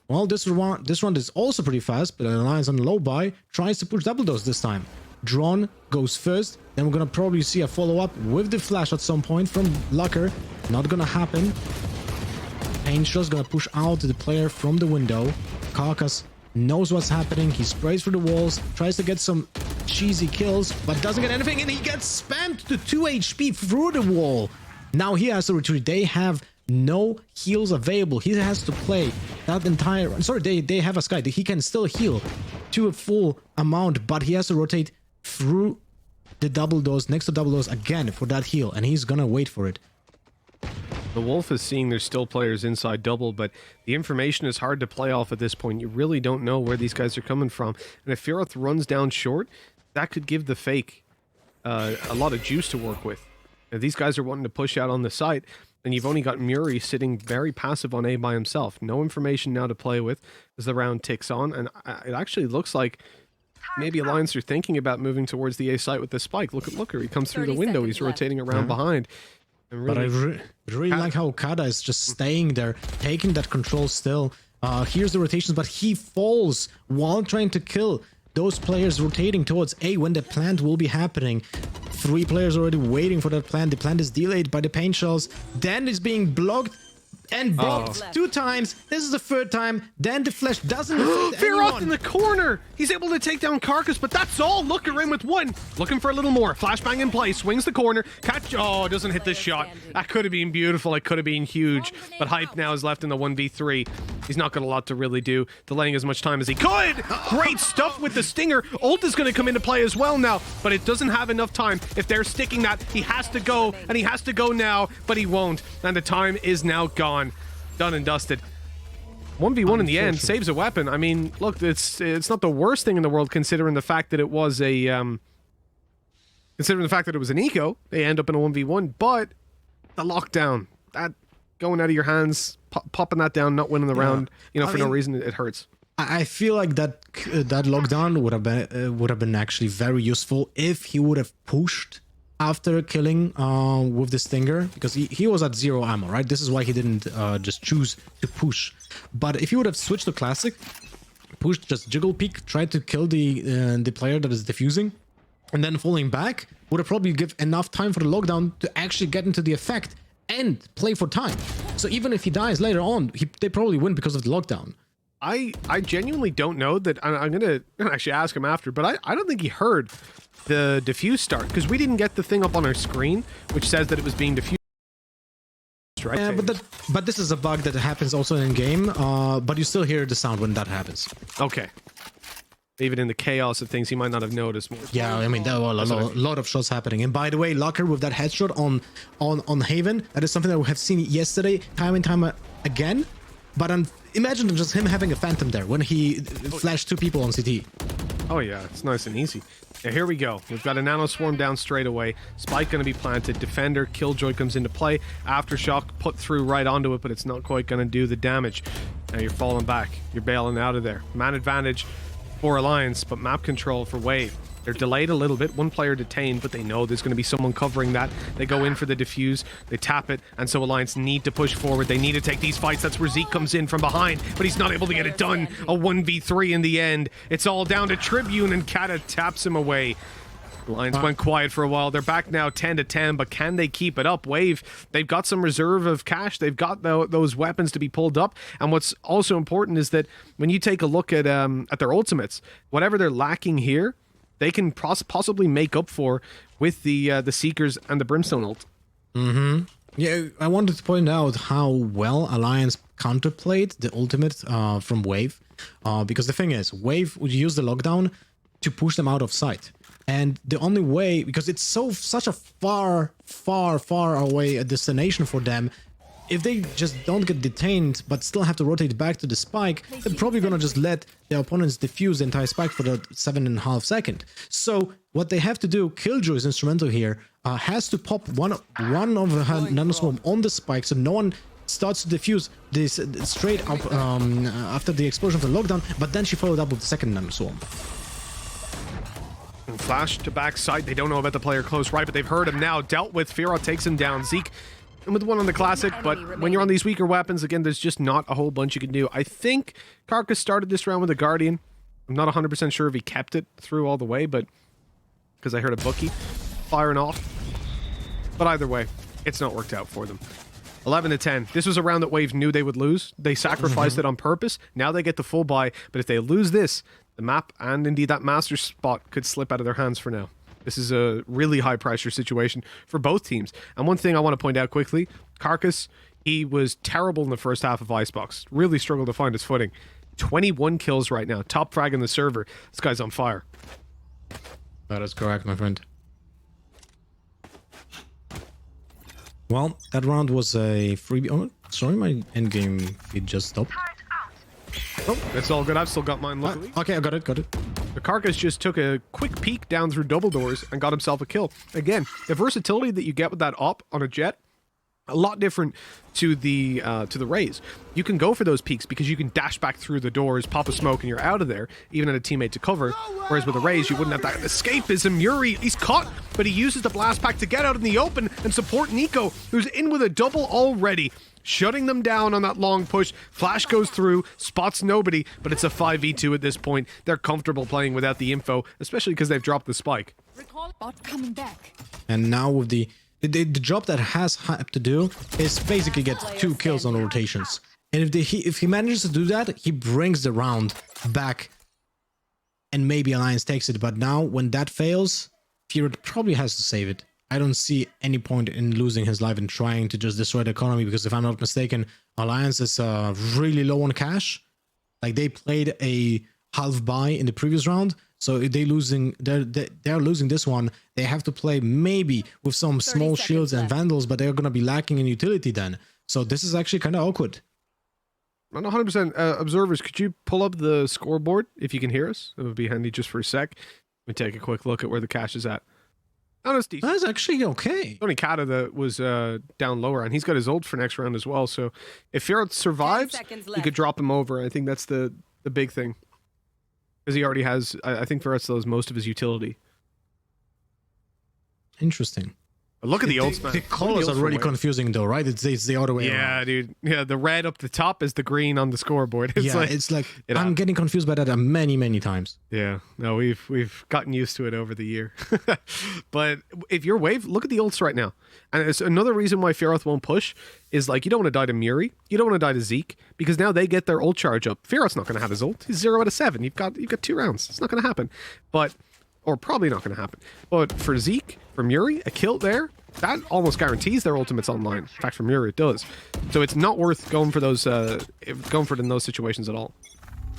Well, this round is also pretty fast, but Alliance on the low buy tries to push Double Dose this time. Drone goes first, then we're gonna probably see a follow-up with the flash at some point from Lucker. Not gonna happen. Painshaw's gonna push out the player from the window. Karkas knows what's happening. He sprays through the walls, tries to get some cheesy kills, but doesn't get anything, and he gets spammed to 2 HP through the wall. Now he has to retreat. They have no heals available. He has to play that entire... Sorry, they have a Sky. He can still heal to a full amount, but he has to rotate through the Double Dose, next to Double Dose again for that heal, and he's gonna wait for it. The Wolf is seeing there's still players inside double, but the information is hard to play off at this point. You really don't know where these guys are coming from. And if Fearoth runs down short, that could give the Fake a lot of juice to work with. If these guys are wanting to push out on the site, and you've only got Muri sitting very passive on A by himself. No information now to play with as the round ticks on, and it actually looks like maybe Alliance are thinking about moving towards the A site with the spike. Look at Looker, he comes through the window, he's rotating around behind. And really, but I really like how Kada is just staying there, taking that control still. Here's the rotations, but he falls while trying to kill those players rotating towards A when the plant will be happening. 3 players already waiting for that plant. The plant is delayed by the paint shells. Then it's being blocked and blocked 2 times. This is the 3rd time. Then the flash doesn't affect Fearoth in the corner. He's able to take down Karkas, but that's all. Looker in with 1. Looking for a little more. Flashbang in play. Swings the corner. Catch. Oh, doesn't hit the shot. That could have been beautiful. It could have been huge. But Hype now is left in the 1v3. He's not got a lot to really do. Delaying as much time as he could. Great stuff with the Stinger. Ult is going to come into play as well now, but it doesn't have enough time. If they're sticking that, he has to go, and he has to go now, but he won't. And the time is now gone. Done and dusted. 1v1 in the end, saves a weapon. I mean, look, it's not the worst thing in the world considering the fact that it was a an eco. They end up in a 1v1, but the lockdown, that going out of your hands, popping that down, not winning the round, you know, for no reason, it hurts. I feel like that lockdown would have been actually very useful if he would have pushed after killing with the stinger, because he was at 0 ammo, right? This is why he didn't just choose to push. But if he would have switched to classic, pushed, just jiggle peek, tried to kill the player that is defusing, and then falling back, would have probably give enough time for the lockdown to actually get into the effect and play for time. So even if he dies later on, they probably win because of the lockdown. I genuinely don't know that. I'm gonna actually ask him after, but I don't think he heard the diffuse start, because we didn't get the thing up on our screen which says that it was being diffused, right? Yeah, but this is a bug that happens also in game, but you still hear the sound when that happens. Okay. Even in the chaos of things, he might not have noticed more. Yeah, I mean, there were a lot of shots happening. And by the way, Locker with that headshot on Haven, that is something that we have seen yesterday time and time again. But imagine just him having a Phantom there when he flashed 2 people on CT. Oh yeah, it's nice and easy. Now here we go. We've got a Nano Swarm down straight away. Spike going to be planted. Defender, Killjoy comes into play. Aftershock put through right onto it, but it's not quite going to do the damage. Now you're falling back. You're bailing out of there. Man advantage for Alliance, but map control for Wave. They're delayed a little bit. 1 player detained, but they know there's going to be someone covering that. They go in for the defuse. They tap it, and so Alliance need to push forward. They need to take these fights. That's where Zeke comes in from behind, but he's not able to get it done. A 1v3 in the end. It's all down to Tribune, and Kata taps him away. Alliance went quiet for a while. They're back now 10-10, but can they keep it up? Wave, they've got some reserve of cash. They've got those weapons to be pulled up. And what's also important is that when you take a look at their ultimates, whatever they're lacking here, they can possibly make up for with the Seekers and the Brimstone ult. Yeah, I wanted to point out how well Alliance counterplayed the ultimate from Wave. Because the thing is, Wave would use the lockdown to push them out of sight. And the only way, because it's such a far away a destination for them, if they just don't get detained but still have to rotate back to the spike, they're probably gonna just let their opponents defuse the entire spike for the 7.5 seconds. So what they have to do, Killjoy is instrumental here, has to pop one of her nanoswarm on the spike so no one starts to defuse this straight up after the explosion of the lockdown, but then she followed up with the second nanoswarm. Flash to backside. They don't know about the player close right, but they've heard him now. Dealt with. Fira takes him down. Zeke and with 1 on the classic, but when you're on these weaker weapons, again, there's just not a whole bunch you can do. I think Carcass started this round with a Guardian. I'm not 100% sure if he kept it through all the way, but because I heard a bookie firing off. But either way, it's not worked out for them. 11-10. This was a round that Wave knew they would lose. They sacrificed it on purpose. Now they get the full buy, but if they lose this, the map and indeed that master spot could slip out of their hands for now. This is a really high pressure situation for both teams. And one thing I want to point out quickly, Carcass, he was terrible in the first half of Icebox. Really struggled to find his footing. 21 kills right now. Top frag in the server. This guy's on fire. That is correct, my friend. Well, that round was a freebie. Oh, sorry, my endgame feed just stopped. Oh, it's all good. I've still got mine, luckily. Okay, I got it. The Carcass just took a quick peek down through double doors and got himself a kill. Again, the versatility that you get with that op on a jet, a lot different to the Raze. You can go for those peaks because you can dash back through the doors, pop a smoke, and you're out of there, even at a teammate to cover. Whereas with a Raze, you wouldn't have that escapism. Yuri, he's caught, but he uses the blast pack to get out in the open and support Nico, who's in with a double already, shutting them down on that long push. Flash goes through, spots nobody, but it's a 5v2 at this point. They're comfortable playing without the info, especially because they've dropped the spike. Bot coming back. And now with the job that has to do is basically get 2 kills on rotations. And if he manages to do that, he brings the round back and maybe Alliance takes it. But now when that fails, Fear probably has to save it. I don't see any point in losing his life and trying to just destroy the economy, because if I'm not mistaken, Alliance is really low on cash. Like, they played a half buy in the previous round, so if they're losing this one, they have to play maybe with some small shields and vandals, but they're gonna be lacking in utility then. So this is actually kind of awkward. I'm not 100%. Observers, could you pull up the scoreboard if you can hear us? It would be handy just for a sec. Let me take a quick look at where the cash is at. Oh, no, it's decent. That's actually okay. Only Kata that was down lower, and he's got his ult for next round as well. So if Fearoth survives, you could drop him over. I think that's the big thing. Because he already has, I think Fearoth still has most of his utility. Interesting. But look at the ults, man. The colors are really confusing though, right? It's the other way around. Yeah, dude. Yeah, the red up the top is the green on the scoreboard. It's like I'm getting confused by that many times. Yeah, no, we've gotten used to it over the year. But if you're Wave, look at the ults right now. And it's another reason why Fearoth won't push is like you don't want to die to Muri, you don't want to die to Zeke, because now they get their ult charge up. Fearoth's not going to have his ult. He's 0 out of 7. You've got 2 rounds. It's not going to happen. Or probably not going to happen. But for Zeke, for Muri, a kill there, that almost guarantees their ultimates online. In fact, for Muri, it does. So it's not worth going for those, going for it in those situations at all.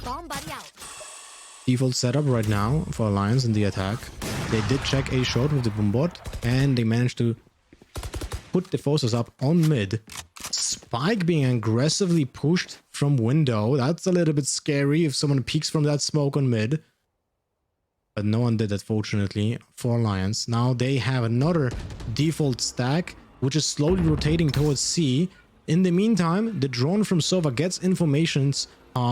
Bomb buddy out. Default setup right now for Alliance in the attack. They did check A short with the Boombot, and they managed to put the forces up on mid. Spike being aggressively pushed from window. That's a little bit scary if someone peeks from that smoke on mid. But no one did that, fortunately, for Alliance. Now they have another default stack, which is slowly rotating towards C. In the meantime, the drone from Sova gets informations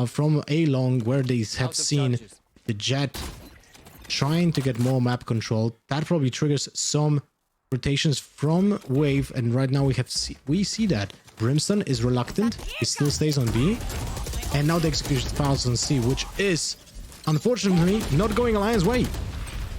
from A-Long, where they have seen the Jet trying to get more map control. That probably triggers some rotations from Wave, and right now we see that. Brimstone is reluctant. He still stays on B. And now the execution files on C, which is unfortunately not going Alliance way.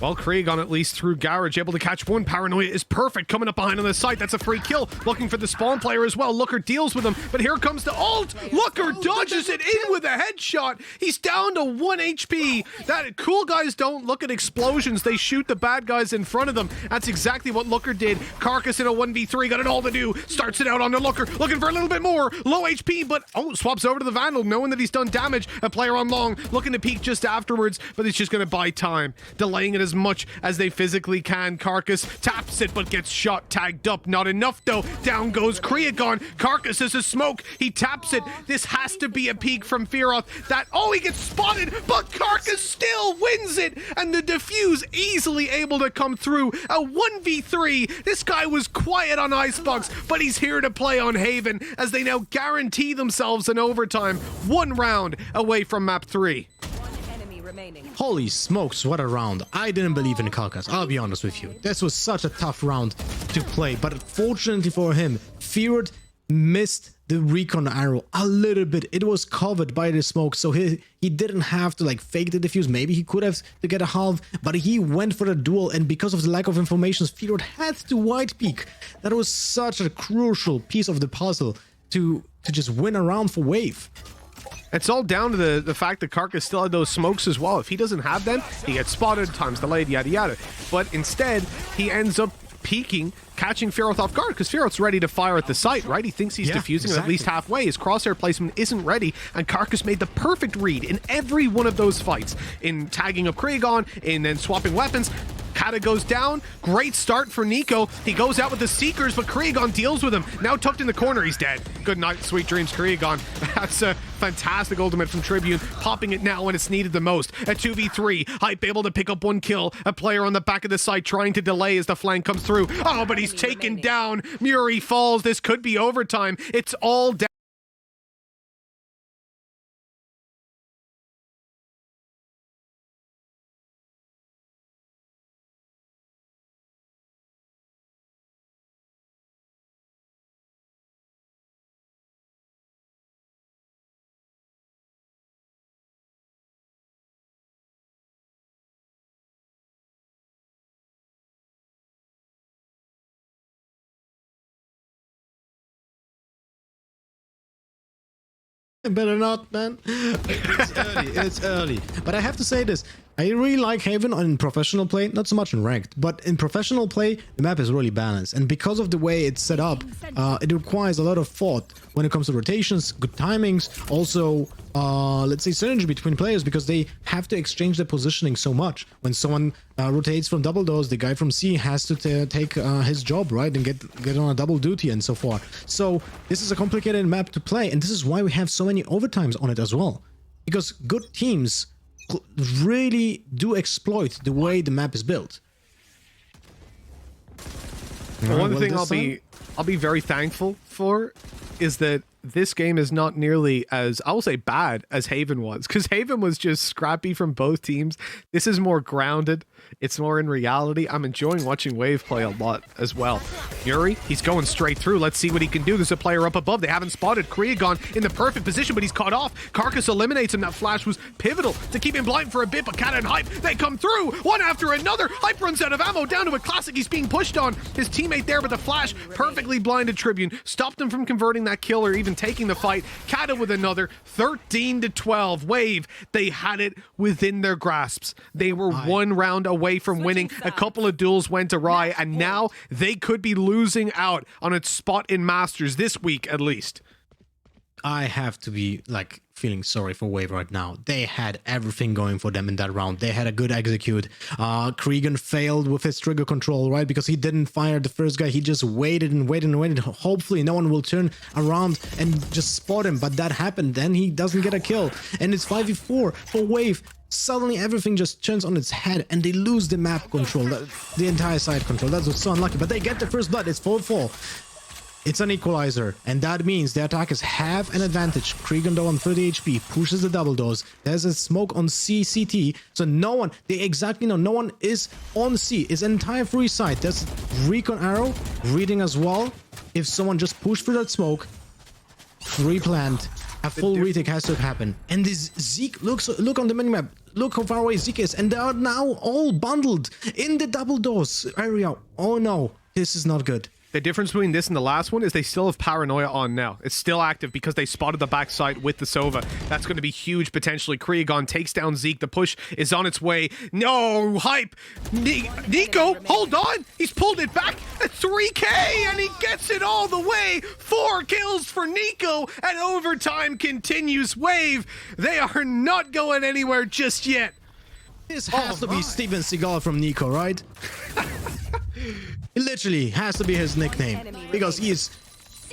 Well, Krieg on at least through Garage, able to catch one. Paranoia is perfect, coming up behind on the site. That's a free kill. Looking for the spawn player as well. Looker deals with him, but here comes the ult. Looker dodges it in with a headshot. He's down to 1 HP. That cool guys don't look at explosions. They shoot the bad guys in front of them. That's exactly what Looker did. Carcass in a 1v3, got it all to do. Starts it out on the Looker, looking for a little bit more. Low HP, but swaps over to the Vandal, knowing that he's done damage. A player on long, looking to peek just afterwards, but it's just going to buy time. Delaying it as much as they physically can. Carcass taps it, but gets shot, tagged up. Not enough, though. Down goes Kriagon. Carcass is a smoke. He taps it. This has to be a peek from Fearoth. He gets spotted, but Carcass still wins it, and the defuse easily able to come through. A 1v3. This guy was quiet on Icebox, but he's here to play on Haven, as they now guarantee themselves an overtime. 1 round away from map 3. Holy smokes, what a round. I didn't believe in Carcass, I'll be honest with you. This was such a tough round to play, but fortunately for him, Fearoth missed the recon arrow a little bit. It was covered by the smoke, so he didn't have to fake the defuse. Maybe he could have to get a half, but he went for the duel, and because of the lack of information, Fearoth had to white peek. That was such a crucial piece of the puzzle to just win a round for Wave. It's all down to the fact that Carcass still had those smokes as well. If he doesn't have them, he gets spotted, time's delayed, yada yada. But instead, he ends up peeking, catching Fearoth off guard, because Fearoth's ready to fire at the site, right? He thinks he's defusing it at least halfway. His crosshair placement isn't ready, and Carcass made the perfect read in every one of those fights. In tagging up Kriagon, in then swapping weapons. Kata goes down. Great start for Nico. He goes out with the Seekers, but Kriagon deals with him. Now tucked in the corner, he's dead. Good night, sweet dreams, Kriagon. That's a fantastic ultimate from Tribune, popping it now when it's needed the most. A 2v3. Hype able to pick up 1 kill. A player on the back of the site trying to delay as the flank comes through. Oh, but he's taken down. Muri falls. This could be overtime. It's all down. Better not, man. It's early. But I have to say this. I really like Haven in professional play, not so much in ranked, but in professional play, the map is really balanced. And because of the way it's set up, it requires a lot of thought when it comes to rotations, good timings, also let's say, synergy between players, because they have to exchange their positioning so much. When someone rotates from double doors, the guy from C has to take his job, right, and get on a double duty and so forth. So this is a complicated map to play, and this is why we have so many overtimes on it as well, because good teams really do exploit the way the map is built. Well, one thing I'll be very thankful for is that this game is not nearly as, I will say, bad as Haven was, because Haven was just scrappy from both teams. This is more grounded. It's more in reality. I'm enjoying watching Wave play a lot as well. Yuri, he's going straight through. Let's see what he can do. There's a player up above. They haven't spotted Kriagon in the perfect position, but he's caught off. Carcass eliminates him. That flash was pivotal to keep him blind for a bit, but Cat and Hype, they come through one after another. Hype runs out of ammo, down to a classic. He's being pushed on. His teammate there, but the flash perfectly blinded Tribune, stopped him from converting that kill or even taking the fight. Kata with another 13-12. Wave, they had it within their grasps. They were one round away from winning. A couple of duels went awry, and now they could be losing out on its spot in Masters this week at least. I have to be like feeling sorry for Wave right now. They had everything going for them in that round. They had a good execute. Krigan failed with his trigger control, right? Because he didn't fire the first guy. He just waited and waited and waited. Hopefully no one will turn around and just spot him. But that happened. Then he doesn't get a kill. And it's 5v4 for Wave. Suddenly everything just turns on its head and they lose the map control, the entire side control. That was so unlucky. But they get the first blood. It's 4-4. It's an equalizer, and that means the attackers have an advantage. Krigan, though, on 30 HP, pushes the double doors. There's a smoke on CCT, so no one, they exactly know, no one is on C. It's an entire free side. There's recon arrow, reading as well. If someone just pushed through that smoke, replant, a full retake has to happen. And this Zeke, look on the minimap, look how far away Zeke is, and they are now all bundled in the double doors area. Oh no, this is not good. The difference between this and the last one is they still have Paranoia on now. It's still active because they spotted the backside with the Sova. That's going to be huge potentially. Kriagon takes down Zeke. The push is on its way. No, Hype. Nico, hold on. He's pulled it back at 3K and he gets it all the way. 4 kills for Nico and overtime continues. Wave, they are not going anywhere just yet. This has to be Steven Seagal from Nico, right? It literally has to be his nickname, because he is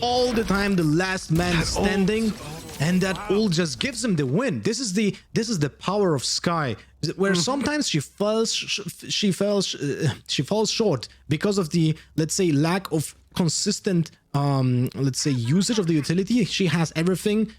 all the time the last man standing, and that ult just gives him the win. This is the power of Sky, where sometimes she falls short because of the, let's say, lack of consistent let's say usage of the utility. She has everything,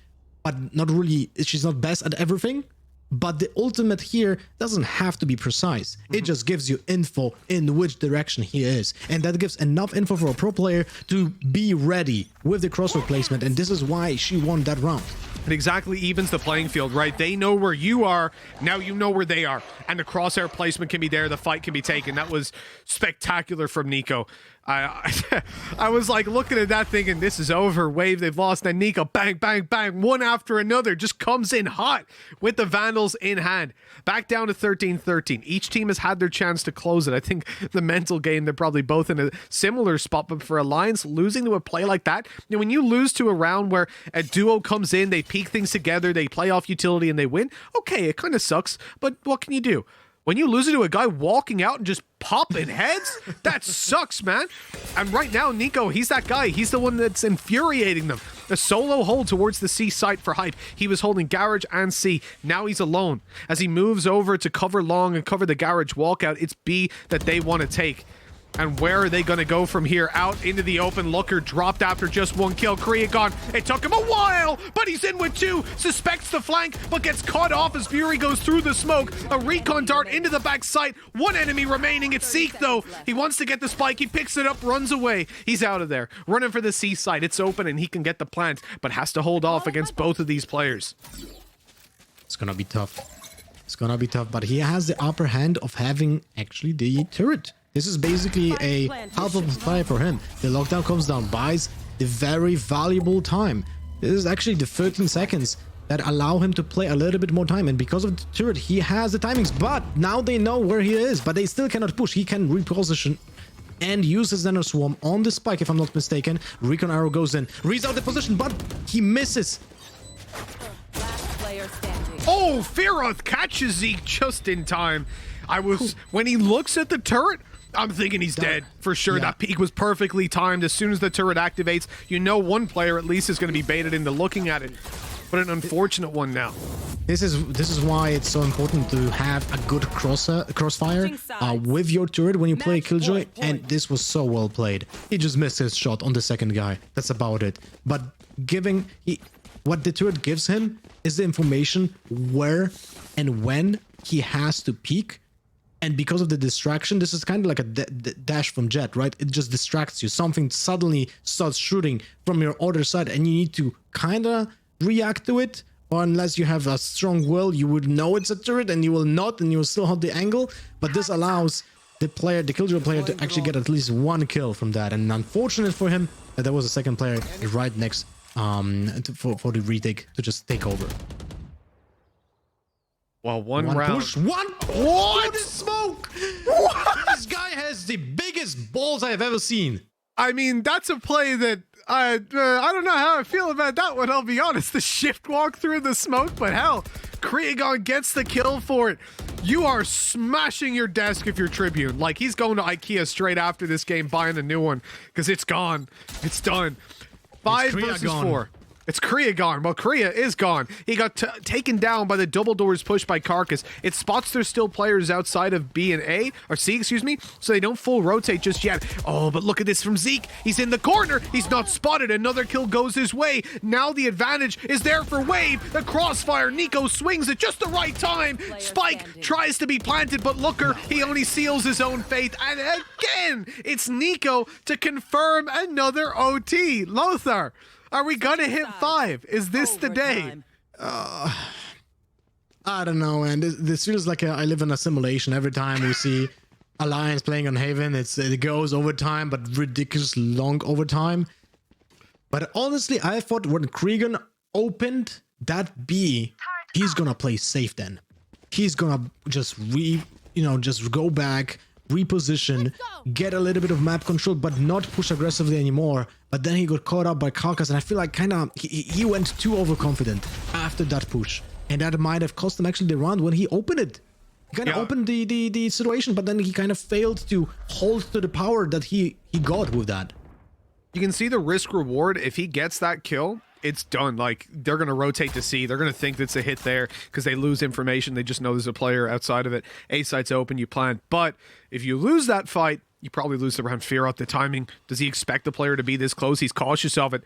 but not really, she's not best at everything. But the ultimate here doesn't have to be precise. It just gives you info in which direction he is. And that gives enough info for a pro player to be ready with the crossbow placement. And this is why she won that round. It exactly evens the playing field, right? They know where you are, now you know where they are. And the crosshair placement can be there, the fight can be taken. That was spectacular from Nico. I was like looking at that thinking, this is over, Wave, they've lost. Then Nico, bang, bang, bang, one after another, just comes in hot with the Vandals in hand. Back down to 13-13. Each team has had their chance to close it. I think the mental game, they're probably both in a similar spot, but for Alliance, losing to a play like that, you know, when you lose to a round where a duo comes in, they peek things together, they play off utility and they win, okay, it kind of sucks, but what can you do? When you lose it to a guy walking out and just popping heads, that sucks, man. And right now, Nico, he's that guy. He's the one that's infuriating them. A solo hold towards the C site for Hype. He was holding Garage and C. Now he's alone. As he moves over to cover long and cover the Garage walkout, it's B that they want to take. And where are they going to go from here? Out into the open. Looker dropped after just 1 kill. Kriagon, it took him a while, but he's in with 2. Suspects the flank, but gets caught off as Fury goes through the smoke. A recon dart into the back site. 1 enemy remaining. It's Zeke, though. He wants to get the spike. He picks it up, runs away. He's out of there. Running for the C site. It's open, and he can get the plant, but has to hold off against both of these players. It's gonna be tough. It's gonna be tough, but he has the upper hand of having actually the turret. This is basically a half of the play for him. The lockdown comes down, buys the very valuable time. This is actually the 13 seconds that allow him to play a little bit more time. And because of the turret, he has the timings. But now they know where he is, but they still cannot push. He can reposition and use his Xenos Swarm on the spike, if I'm not mistaken. Recon arrow goes in, reads out the position, but he misses. Oh, Fearoth catches Zeke just in time. When he looks at the turret, I'm thinking he's dead for sure. Yeah. That peek was perfectly timed. As soon as the turret activates, you know one player at least is going to be baited into looking at it. But an unfortunate one now. This is why it's so important to have a good crossfire with your turret when you play Killjoy, and this was so well played. He just missed his shot on the second guy. That's about it. But what the turret gives him is the information where and when he has to peek. And because of the distraction, this is kind of like a dash from Jet, right? It just distracts you. Something suddenly starts shooting from your other side, and you need to kind of react to it. Or unless you have a strong will, you would know it's a turret, and you will not, and you will still hold the angle. But this allows the Killjoy player to actually get at least one kill from that. And unfortunate for him that there was a second player right next for the retake to just take over. Well, one One round. push, one. What? Smoke! What? This guy has the biggest balls I have ever seen. I mean, that's a play that I don't know how I feel about that one. I'll be honest. The shift walk through the smoke, but hell, Kriegon gets the kill for it. You are smashing your desk if you're Tribune. Like, he's going to IKEA straight after this game, buying a new one because it's gone. It's done. 5 versus 4. It's Kriya gone. Well, Kriya is gone. He got taken down by the double doors push by Carcass. It spots there's still players outside of B and A, or C, excuse me, so they don't full rotate just yet. Oh, but look at this from Zeke. He's in the corner. He's not spotted. Another kill goes his way. Now the advantage is there for Wave. The crossfire. Nico swings at just the right time. Spike tries to be planted, but Looker, he only seals his own fate. And again, it's Nico to confirm another OT. Lothar, are we gonna hit 5? Is this the day? I don't know, man. This feels like I live in a simulation. Every time we see Alliance playing on Haven, it goes overtime, but ridiculous long overtime. But honestly, I thought when Kriegan opened that B, he's gonna play safe then. He's gonna just just go back, reposition, get a little bit of map control, but not push aggressively anymore. But then he got caught up by Carcass, and I feel like he went too overconfident after that push, and that might have cost him actually the round when he opened it. He kind of opened the situation, but then he kind of failed to hold to the power that he got with that. You can see the risk reward. If he gets that kill, it's done. Like, they're going to rotate to C. They're going to think that's a hit there because they lose information. They just know there's a player outside of it. A site's open, you plant. But if you lose that fight, you probably lose the round. Fearoth, the timing. Does he expect the player to be this close? He's cautious of it.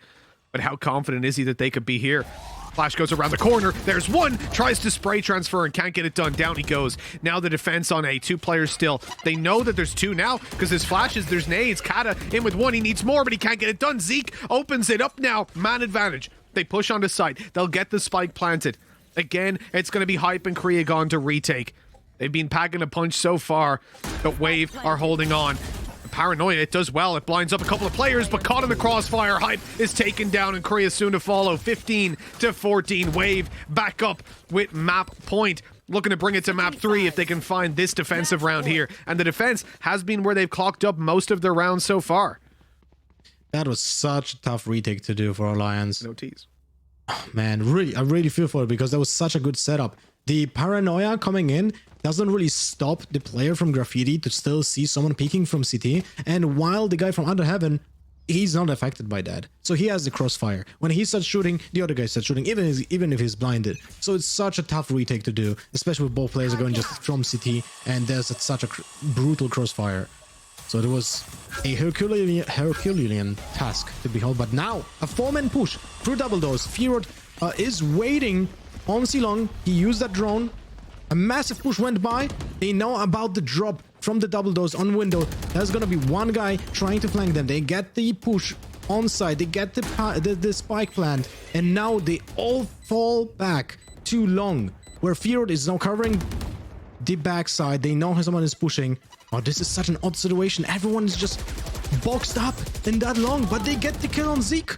But how confident is he that they could be here? Flash goes around the corner. There's one. Tries to spray transfer and can't get it done. Down he goes. Now the defense on A. 2 players still. They know that there's 2 now because there's flashes. There's nades. Kata in with 1. He needs more, but he can't get it done. Zeke opens it up now. Man advantage. They push onto site. They'll get the spike planted. Again, it's going to be Hype and Kriegon to retake. They've been packing a punch so far, but Wave are holding on. Paranoia, it does well. It blinds up a couple of players, but caught in the crossfire. Hype is taken down, and Kriya soon to follow. 15-14. Wave back up with map point. Looking to bring it to map 3 if they can find this defensive round here. And the defense has been where they've clocked up most of their rounds so far. That was such a tough retake to do for Alliance. No tease. Oh, man, I really feel for it because that was such a good setup. The Paranoia coming in doesn't really stop the player from Graffiti to still see someone peeking from CT, and while the guy from Under Heaven, he's not affected by that. So he has the crossfire. When he starts shooting, the other guy starts shooting, even if he's blinded. So it's such a tough retake to do, especially with both players are going just from CT, and there's such a brutal crossfire. So it was a Herculean task to behold. But now, a 4-man push through double doors. Fearoth is waiting on C-Long. He used that drone. A massive push went by. They know about the drop from the double doors on window. There's gonna be one guy trying to flank them. They get the push on side. They get the spike plant. And now they all fall back too long. Where Fearoth is now covering the backside. They know someone is pushing. Oh, this is such an odd situation. Everyone is just boxed up in that long, but they get the kill on Zeke.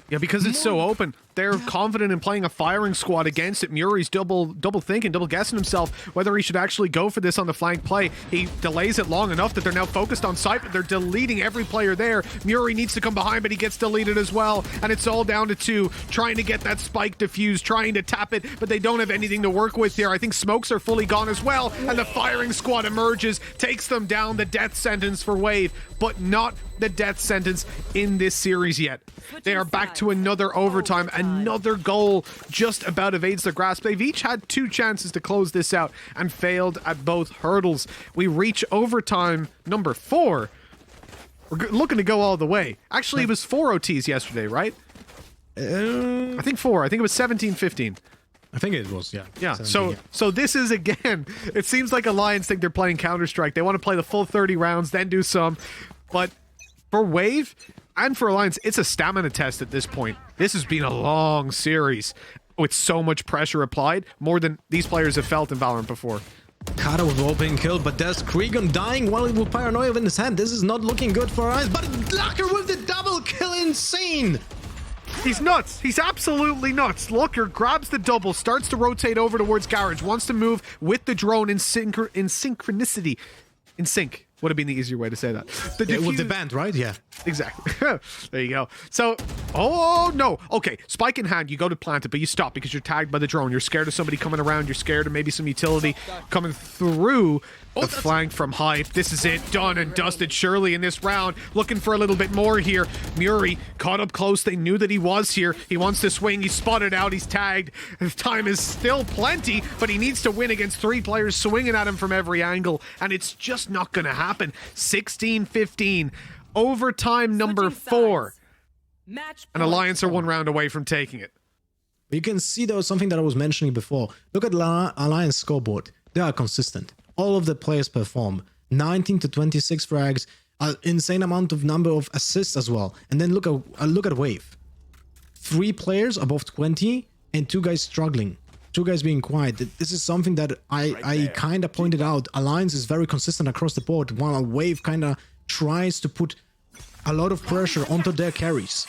Yeah, because it's so open. they're confident in playing a firing squad against it. Muri's double thinking, double guessing himself whether he should actually go for this on the flank play. He delays it long enough that they're now focused on site, but they're deleting every player there. Muri needs to come behind, but he gets deleted as well. And it's all down to 2, trying to get that spike defused, trying to tap it, but they don't have anything to work with here. I think smokes are fully gone as well, and the firing squad emerges, takes them down. The death sentence for Wave, but not the death sentence in this series yet. They are back to another overtime. Another goal just about evades their grasp. They've each had 2 chances to close this out and failed at both hurdles. We reach overtime number 4. We're looking to go all the way. Actually, it was 4 OTs yesterday, right? I think 4. I think it was 17-15. I think it was, yeah. Yeah, 17, so this is, again, it seems like Alliance think they're playing Counter-Strike. They want to play the full 30 rounds, then do some. But for Wave and for Alliance, it's a stamina test at this point. This has been a long series with so much pressure applied, more than these players have felt in Valorant before. Kata was all being killed, but there's Kriegon dying while with Paranoia in his hand. This is not looking good for us, but Lucker with the double kill, insane! He's nuts. He's absolutely nuts. Looker grabs the double, starts to rotate over towards Garage, wants to move with the drone in synchronicity. In sync. Would have been the easier way to say that. With the band, right? Yeah. Exactly. There you go. So, oh no. Okay, spike in hand, you go to plant it, but you stop because you're tagged by the drone. You're scared of somebody coming around. You're scared of maybe some utility coming through the flank from Hype. This is it. Done and dusted surely in this round. Looking for a little bit more here. Muri caught up close. They knew that he was here. He wants to swing. He's spotted out. He's tagged. His time is still plenty, but he needs to win against 3 players swinging at him from every angle, and it's just not going to happen. 16-15. Overtime number 4. And Alliance are 1 round away from taking it. You can see there was something that I was mentioning before. Look at Alliance scoreboard. They are consistent. All of the players perform. 19 to 26 frags, an insane amount of number of assists as well. And then look at Wave. 3 players above 20 and 2 guys struggling. 2 guys being quiet. This is something that I kind of pointed out. Alliance is very consistent across the board, while Wave kind of tries to put a lot of pressure onto their carries.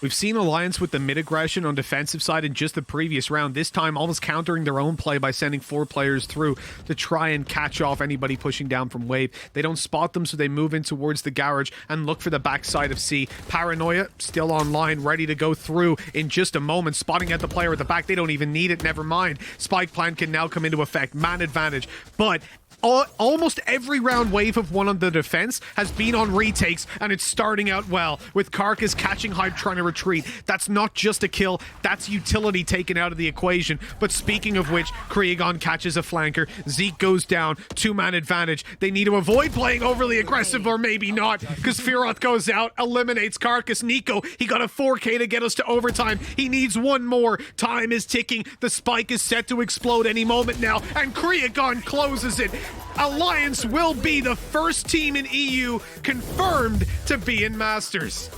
We've seen Alliance with the mid-aggression on defensive side in just the previous round, this time almost countering their own play by sending 4 players through to try and catch off anybody pushing down from Wave. They don't spot them, so they move in towards the garage and look for the backside of C. Paranoia still online, ready to go through in just a moment, spotting at the player at the back. They don't even need it, never mind. Spike plan can now come into effect, man advantage, but almost every round Wave have won on the defense has been on retakes, and it's starting out well, with Carcass catching Hype trying to retreat. That's not just a kill, that's utility taken out of the equation. But speaking of which, Kriegon catches a flanker, Zeke goes down, 2-man advantage. They need to avoid playing overly aggressive, or maybe not, because Firoth goes out, eliminates Carcass. Nico, he got a 4K to get us to overtime. He needs 1 more. Time is ticking. The spike is set to explode any moment now, and Kriegon closes it. Alliance will be the first team in EU confirmed to be in Masters.